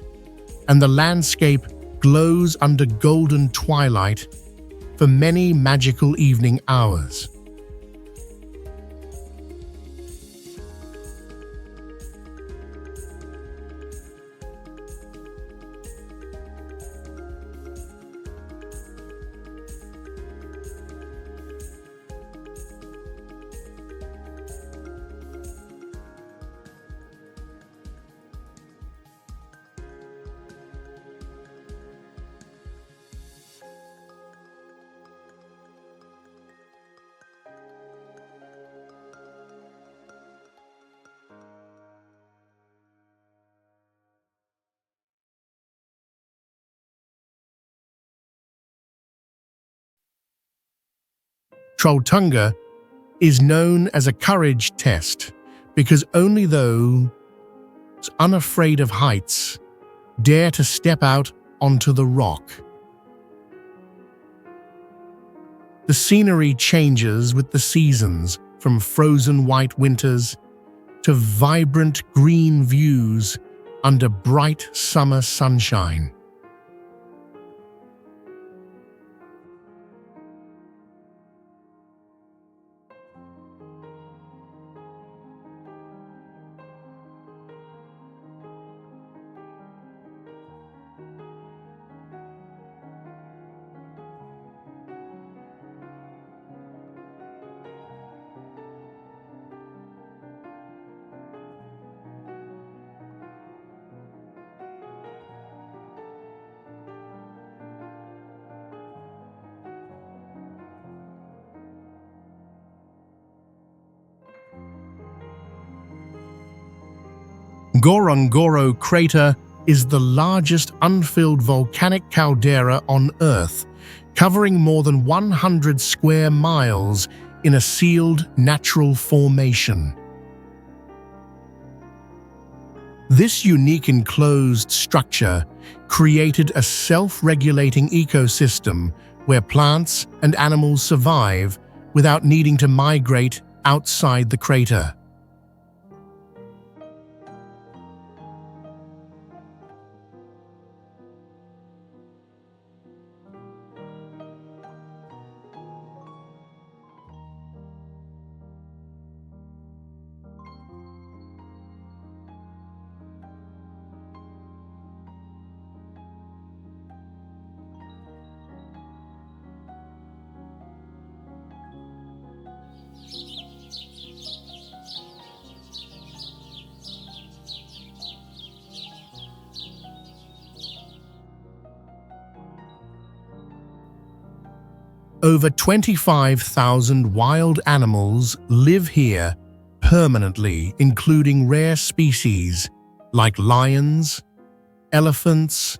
S1: and the landscape glows under golden twilight for many magical evening hours. Trolltunga is known as a courage test because only those unafraid of heights dare to step out onto the rock. The scenery changes with the seasons, from frozen white winters to vibrant green views under bright summer sunshine. Ngorongoro Crater is the largest unfilled volcanic caldera on Earth, covering more than 100 square miles in a sealed natural formation. This unique enclosed structure created a self-regulating ecosystem where plants and animals survive without needing to migrate outside the crater. Over 25,000 wild animals live here permanently, including rare species like lions, elephants,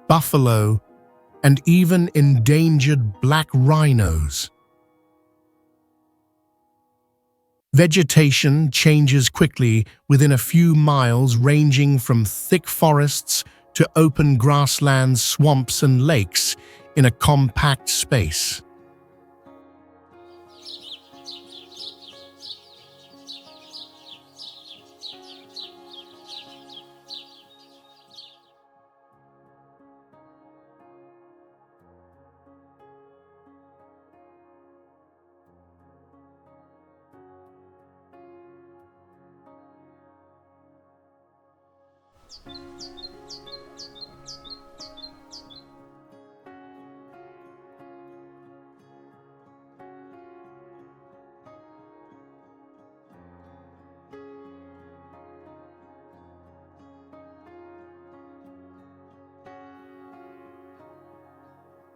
S1: buffalo, and even endangered black rhinos. Vegetation changes quickly within a few miles, ranging from thick forests to open grasslands, swamps, and lakes in a compact space.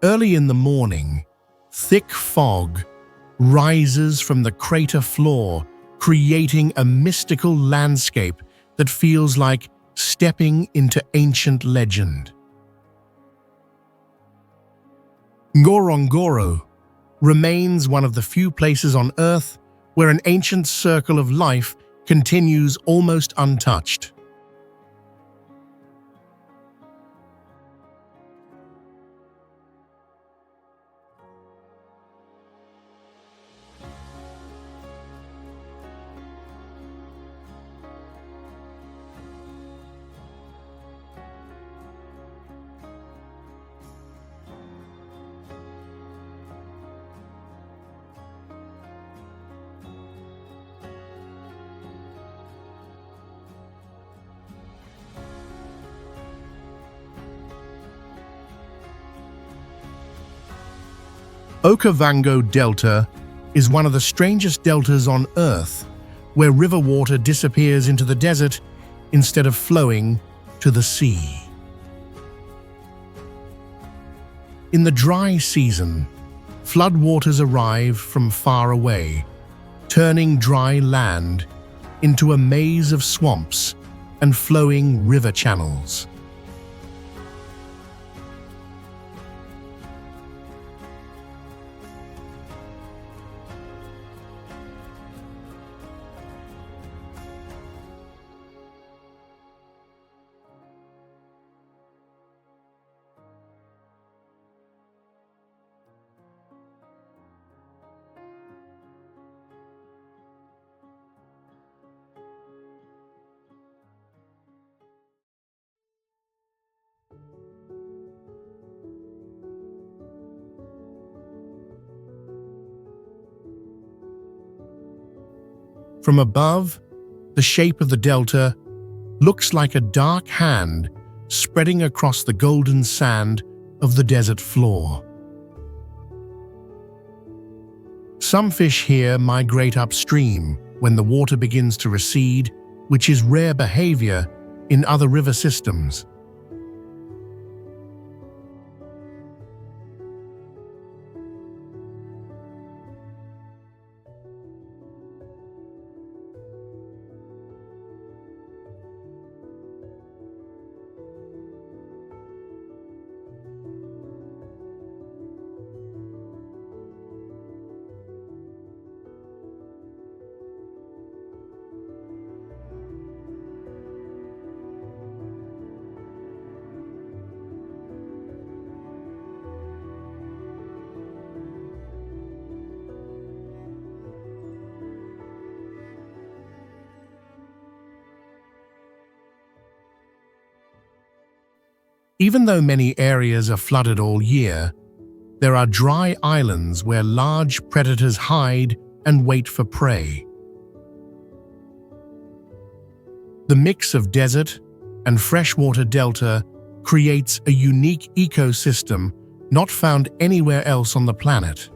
S1: Early in the morning, thick fog rises from the crater floor, creating a mystical landscape that feels like stepping into ancient legend. Ngorongoro remains one of the few places on Earth where an ancient circle of life continues almost untouched. Okavango Delta is one of the strangest deltas on Earth, where river water disappears into the desert instead of flowing to the sea. In the dry season, floodwaters arrive from far away, turning dry land into a maze of swamps and flowing river channels. From above, the shape of the delta looks like a dark hand spreading across the golden sand of the desert floor. Some fish here migrate upstream when the water begins to recede, which is rare behavior in other river systems. Even though many areas are flooded all year, there are dry islands where large predators hide and wait for prey. The mix of desert and freshwater delta creates a unique ecosystem not found anywhere else on the planet.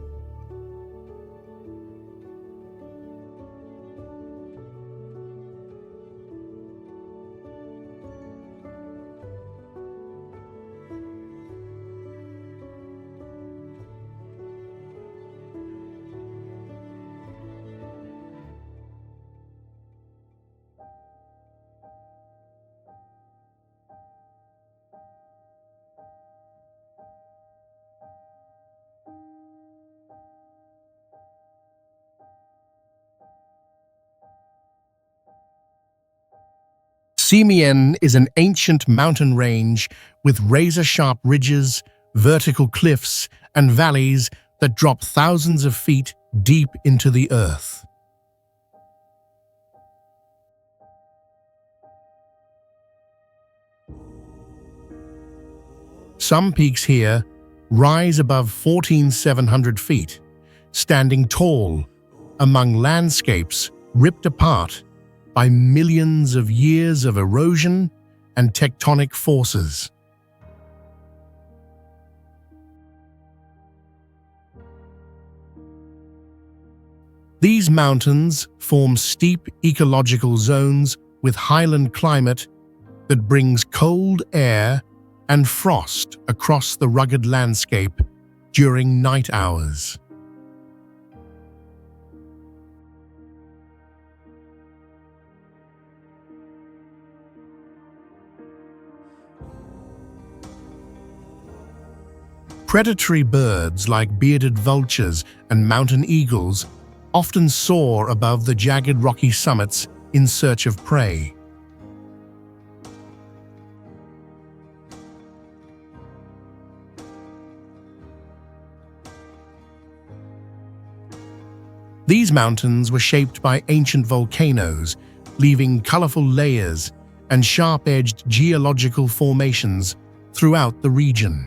S1: Simien is an ancient mountain range with razor-sharp ridges, vertical cliffs, and valleys that drop thousands of feet deep into the earth. Some peaks here rise above 14,700 feet, standing tall among landscapes ripped apart by millions of years of erosion and tectonic forces. These mountains form steep ecological zones with highland climate that brings cold air and frost across the rugged landscape during night hours. Predatory birds like bearded vultures and mountain eagles often soar above the jagged rocky summits in search of prey. These mountains were shaped by ancient volcanoes, leaving colorful layers and sharp-edged geological formations throughout the region.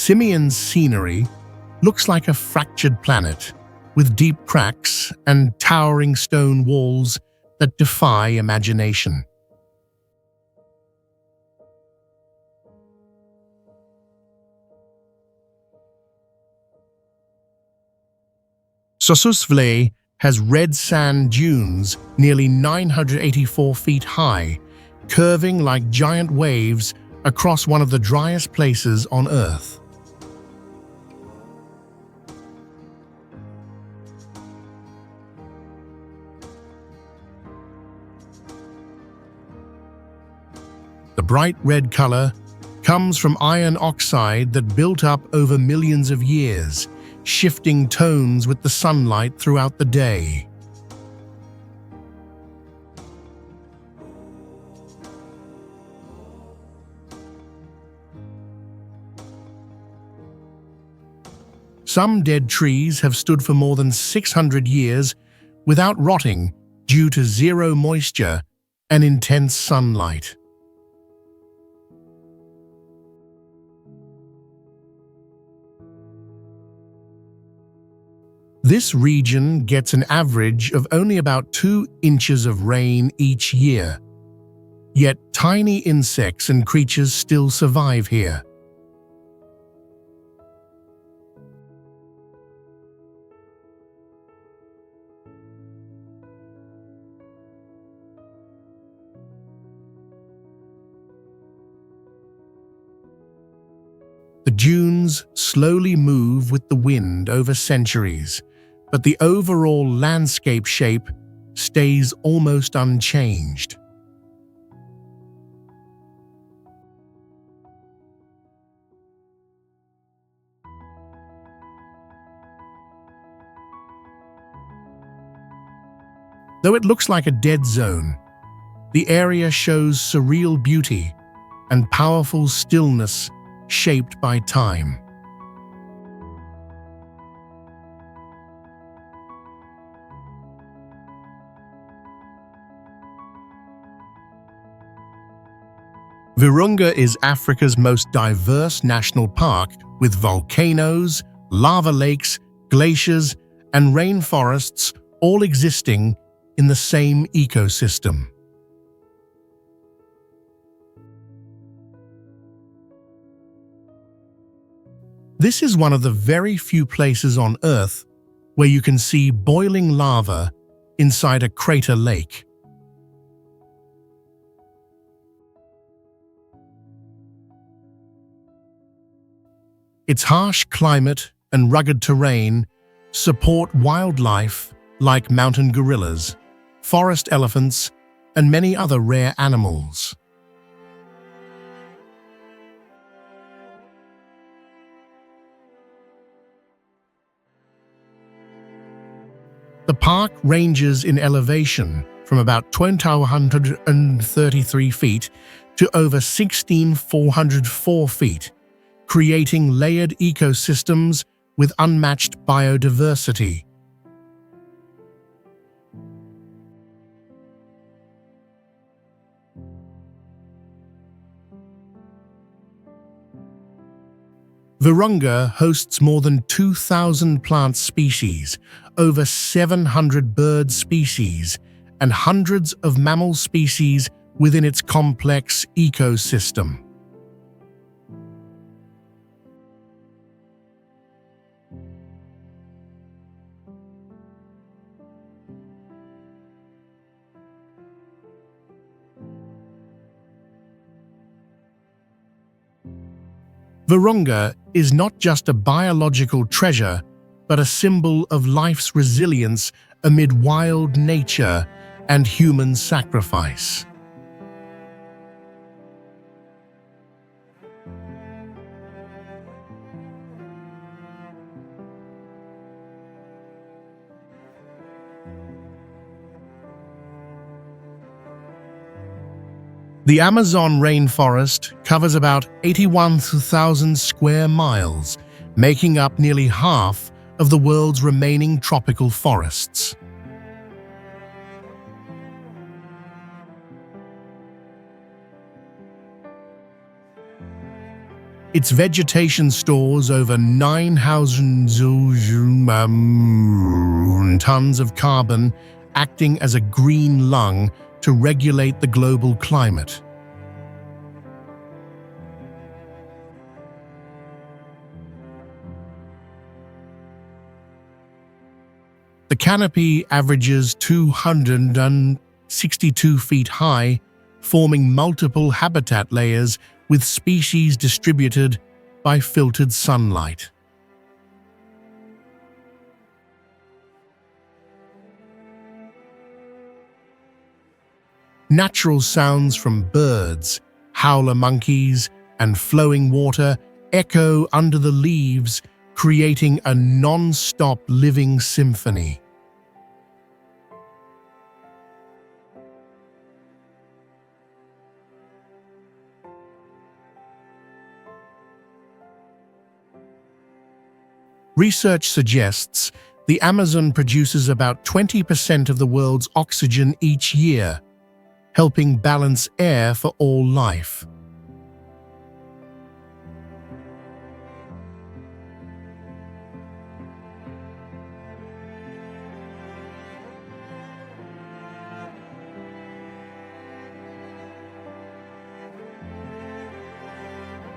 S1: Simien's scenery looks like a fractured planet, with deep cracks and towering stone walls that defy imagination. Sosusvlei has red sand dunes nearly 984 feet high, curving like giant waves across one of the driest places on Earth. The bright red color comes from iron oxide that built up over millions of years, shifting tones with the sunlight throughout the day. Some dead trees have stood for more than 600 years without rotting due to zero moisture and intense sunlight. This region gets an average of only about 2 inches of rain each year, yet tiny insects and creatures still survive here. The dunes slowly move with the wind over centuries, but the overall landscape shape stays almost unchanged. Though it looks like a dead zone, the area shows surreal beauty and powerful stillness shaped by time. Virunga is Africa's most diverse national park, with volcanoes, lava lakes, glaciers, and rainforests all existing in the same ecosystem. This is one of the very few places on Earth where you can see boiling lava inside a crater lake. Its harsh climate and rugged terrain support wildlife like mountain gorillas, forest elephants, and many other rare animals. The park ranges in elevation from about 2,133 feet to over 16,404 feet, creating layered ecosystems with unmatched biodiversity. Virunga hosts more than 2,000 plant species, over 700 bird species, and hundreds of mammal species within its complex ecosystem. Virunga is not just a biological treasure, but a symbol of life's resilience amid wild nature and human sacrifice. The Amazon rainforest covers about 81,000 square miles, making up nearly half of the world's remaining tropical forests. Its vegetation stores over 9,000 tons of carbon, acting as a green lung to regulate the global climate. The canopy averages 262 feet high, forming multiple habitat layers with species distributed by filtered sunlight. Natural sounds from birds, howler monkeys, and flowing water echo under the leaves, creating a non-stop living symphony. Research suggests the Amazon produces about 20% of the world's oxygen each year, helping balance air for all life.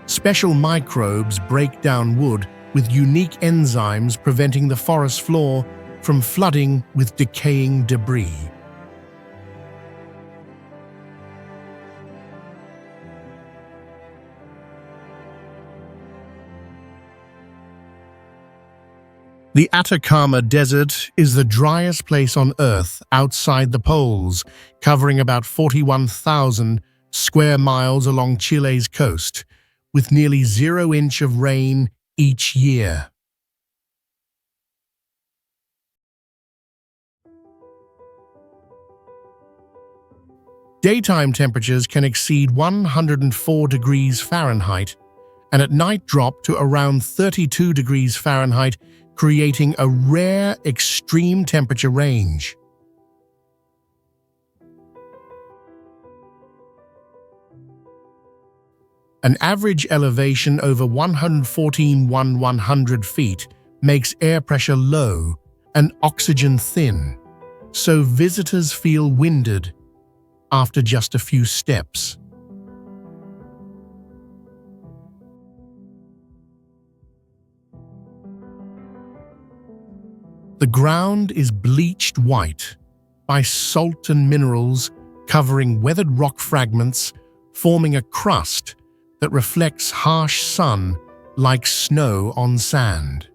S1: Special microbes break down wood with unique enzymes preventing the forest floor from flooding with decaying debris. The Atacama Desert is the driest place on Earth outside the poles, covering about 41,000 square miles along Chile's coast, with nearly 0 inch of rain each year. Daytime temperatures can exceed 104 degrees Fahrenheit, and at night drop to around 32 degrees Fahrenheit, creating a rare extreme temperature range. An average elevation over 114,100 feet makes air pressure low and oxygen thin, so visitors feel winded after just a few steps. The ground is bleached white by salt and minerals covering weathered rock fragments, forming a crust that reflects harsh sun like snow on sand.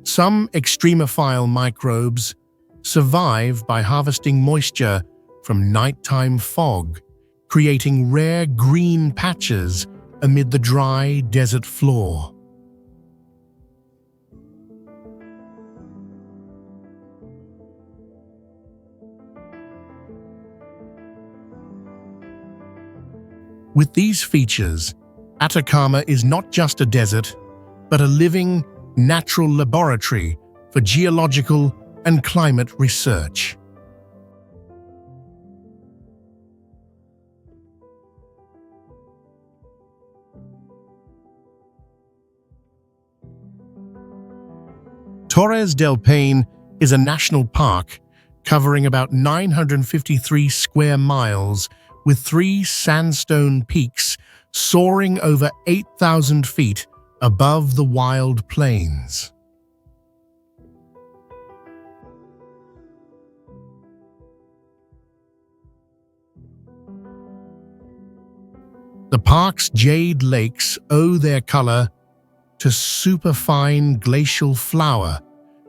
S1: Some extremophile microbes survive by harvesting moisture from nighttime fog, creating rare green patches amid the dry desert floor. With these features, Atacama is not just a desert, but a living, natural laboratory for geological and climate research. Torres del Paine is a national park covering about 953 square miles with 3 sandstone peaks soaring over 8,000 feet above the wild plains. The park's jade lakes owe their color to superfine glacial flour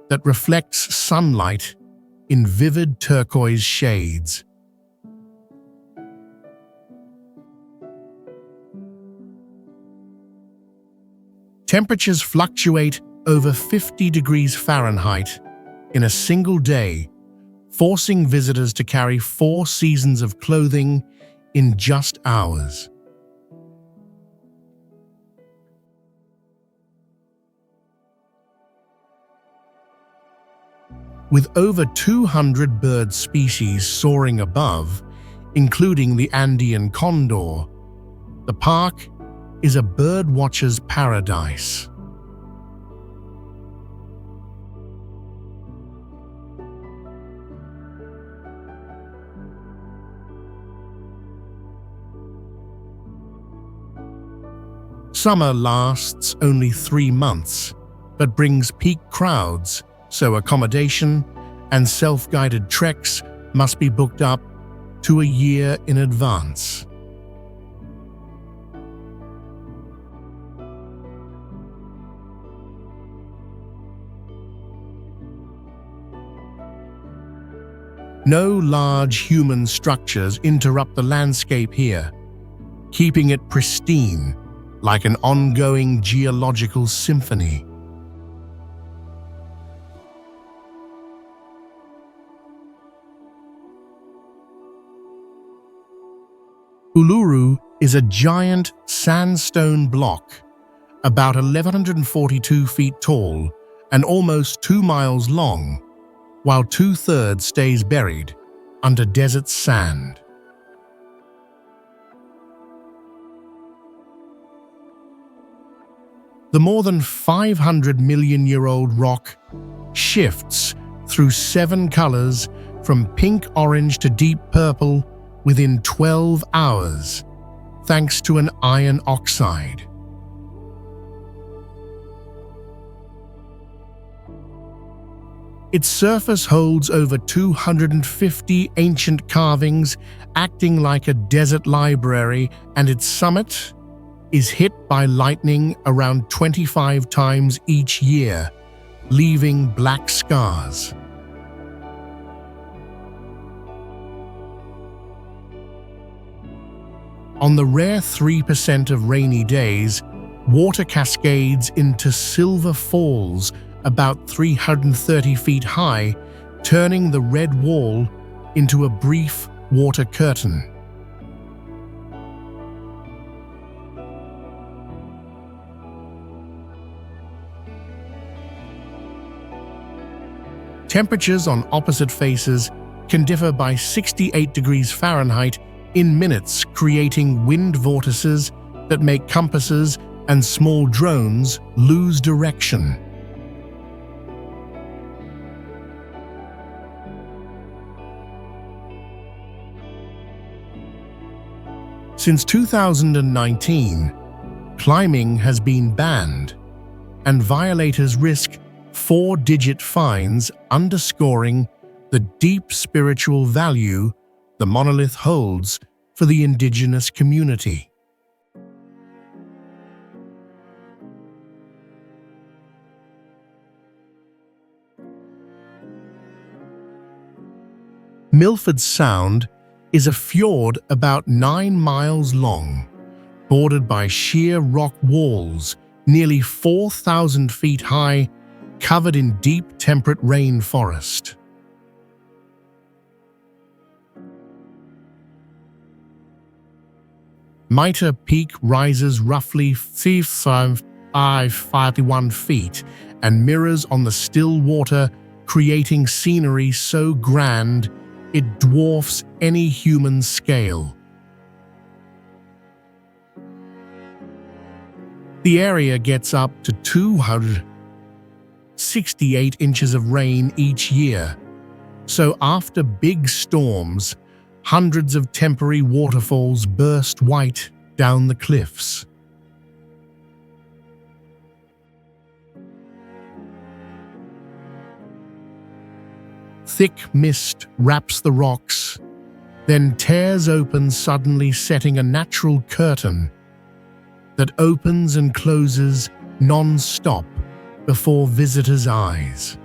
S1: that reflects sunlight in vivid turquoise shades. Temperatures fluctuate over 50 degrees Fahrenheit in a single day, forcing visitors to carry 4 seasons of clothing in just hours. With over 200 bird species soaring above, including the Andean condor, the park is a bird watcher's paradise. Summer lasts only 3 months, but brings peak crowds, so accommodation and self-guided treks must be booked up to a year in advance. No large human structures interrupt the landscape here, keeping it pristine, like an ongoing geological symphony. Uluru is a giant sandstone block, about 1,142 feet tall and almost 2 miles long, while 2/3 stays buried under desert sand. The more than 500-million-year-old rock shifts through 7 colors from pink-orange to deep purple within 12 hours, thanks to an iron oxide. Its surface holds over 250 ancient carvings, acting like a desert library, and its summit is hit by lightning around 25 times each year, leaving black scars. On the rare 3% of rainy days, water cascades into silver falls about 330 feet high, turning the red wall into a brief water curtain. Temperatures on opposite faces can differ by 68 degrees Fahrenheit in minutes, creating wind vortices that make compasses and small drones lose direction. Since 2019, climbing has been banned, and violators risk 4-digit fines, underscoring the deep spiritual value the monolith holds for the indigenous community. Milford Sound is a fjord about 9 miles long, bordered by sheer rock walls nearly 4,000 feet high, covered in deep temperate rainforest. Mitre Peak rises roughly 551 feet and mirrors on the still water, creating scenery so grand it dwarfs any human scale. The area gets up to 268 inches of rain each year, so after big storms, hundreds of temporary waterfalls burst white down the cliffs. Thick mist wraps the rocks, then tears open, suddenly setting a natural curtain that opens and closes non-stop before visitors' eyes.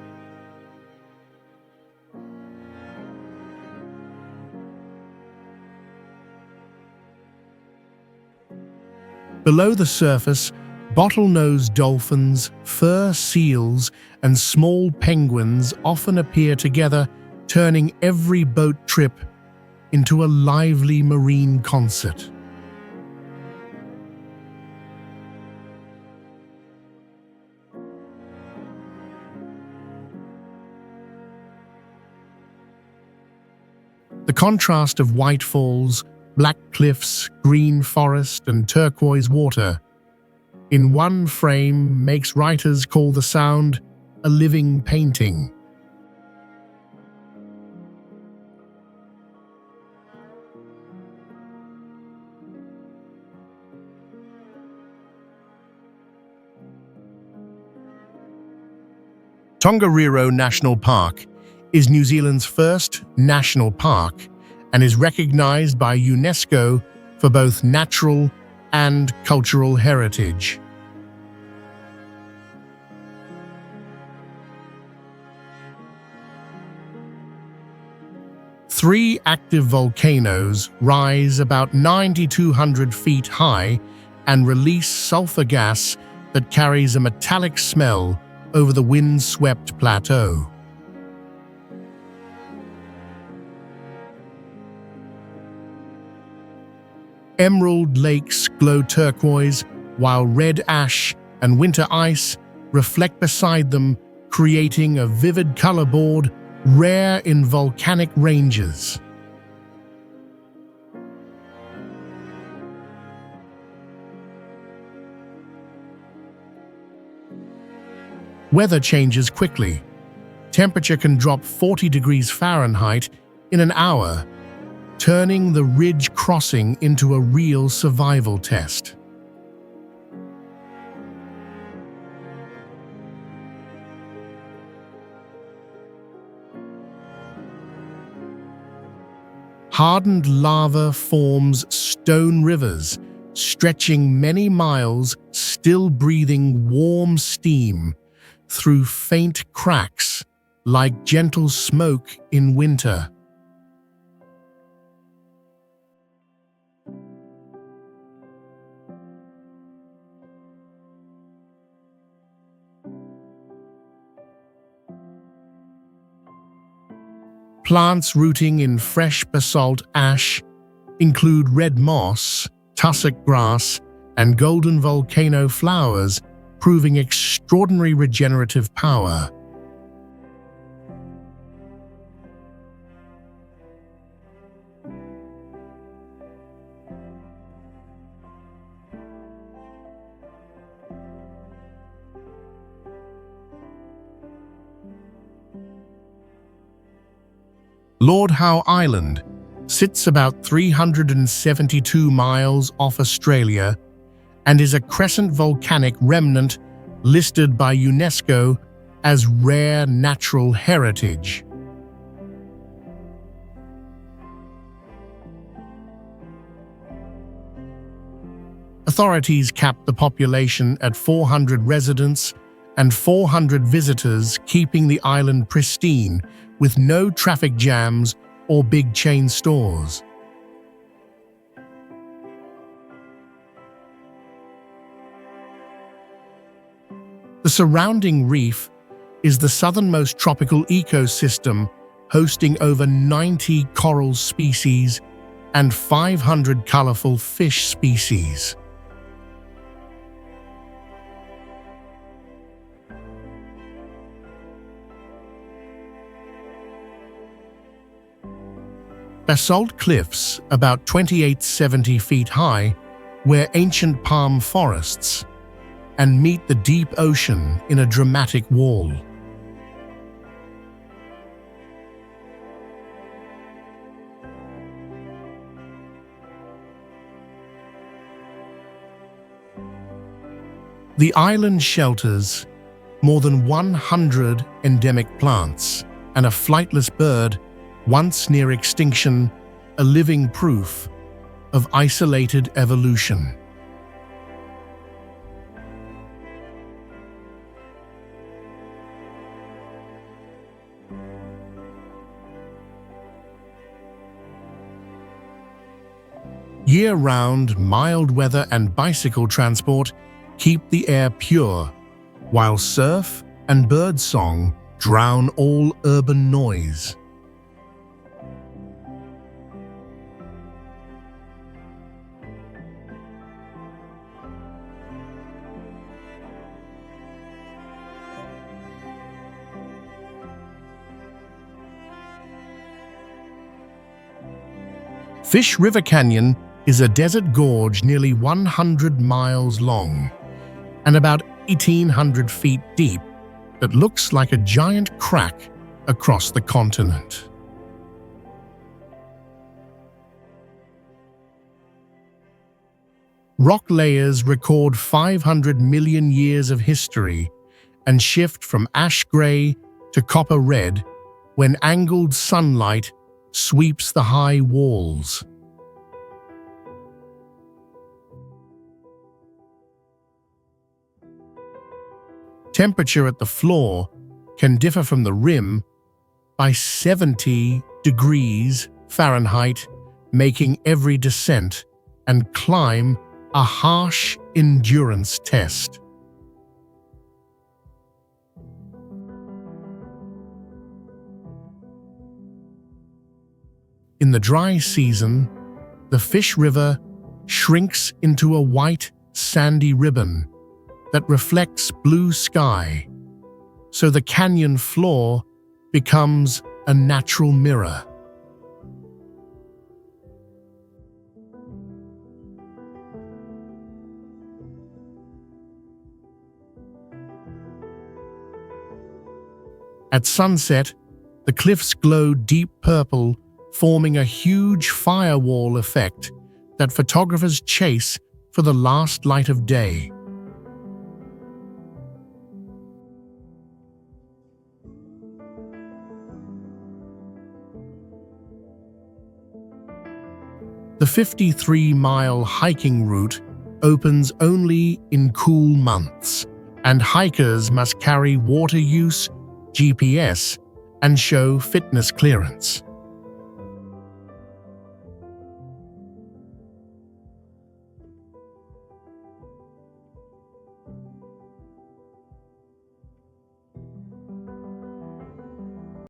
S1: Below the surface, bottlenose dolphins, fur seals, and small penguins often appear together, turning every boat trip into a lively marine concert. The contrast of white falls, black cliffs, green forest, and turquoise water in one frame makes writers call the sound a living painting. Tongariro National Park is New Zealand's first national park and is recognized by UNESCO for both natural and cultural heritage. Three active volcanoes rise about 9,200 feet high and release sulfur gas that carries a metallic smell over the wind-swept plateau. Emerald lakes glow turquoise, while red ash and winter ice reflect beside them, creating a vivid color board rare in volcanic ranges. Weather changes quickly. Temperature can drop 40 degrees Fahrenheit in an hour, turning the ridge crossing into a real survival test. Hardened lava forms stone rivers, stretching many miles, still breathing warm steam through faint cracks like gentle smoke in winter. Plants rooting in fresh basalt ash include red moss, tussock grass, and golden volcano flowers, proving extraordinary regenerative power. Lord Howe Island sits about 372 miles off Australia and is a crescent volcanic remnant listed by UNESCO as Rare Natural Heritage. Authorities capped the population at 400 residents and 400 visitors, keeping the island pristine with no traffic jams or big chain stores. The surrounding reef is the southernmost tropical ecosystem, hosting over 90 coral species and 500 colorful fish species. Basalt cliffs, about 2870 feet high, were ancient palm forests and meet the deep ocean in a dramatic wall. The island shelters more than 100 endemic plants and a flightless bird once near extinction, a living proof of isolated evolution. Year-round, mild weather and bicycle transport keep the air pure, while surf and birdsong drown all urban noise. Fish River Canyon is a desert gorge nearly 100 miles long and about 1,800 feet deep that looks like a giant crack across the continent. Rock layers record 500 million years of history and shift from ash gray to copper red when angled sunlight sweeps the high walls. Temperature at the floor can differ from the rim by 70 degrees Fahrenheit, making every descent and climb a harsh endurance test. In the dry season, the Fish River shrinks into a white, sandy ribbon, that reflects blue sky, so the canyon floor becomes a natural mirror. At sunset, the cliffs glow deep purple, forming a huge firewall effect that photographers chase for the last light of day. The 53-mile hiking route opens only in cool months, and hikers must carry water use, GPS, and show fitness clearance.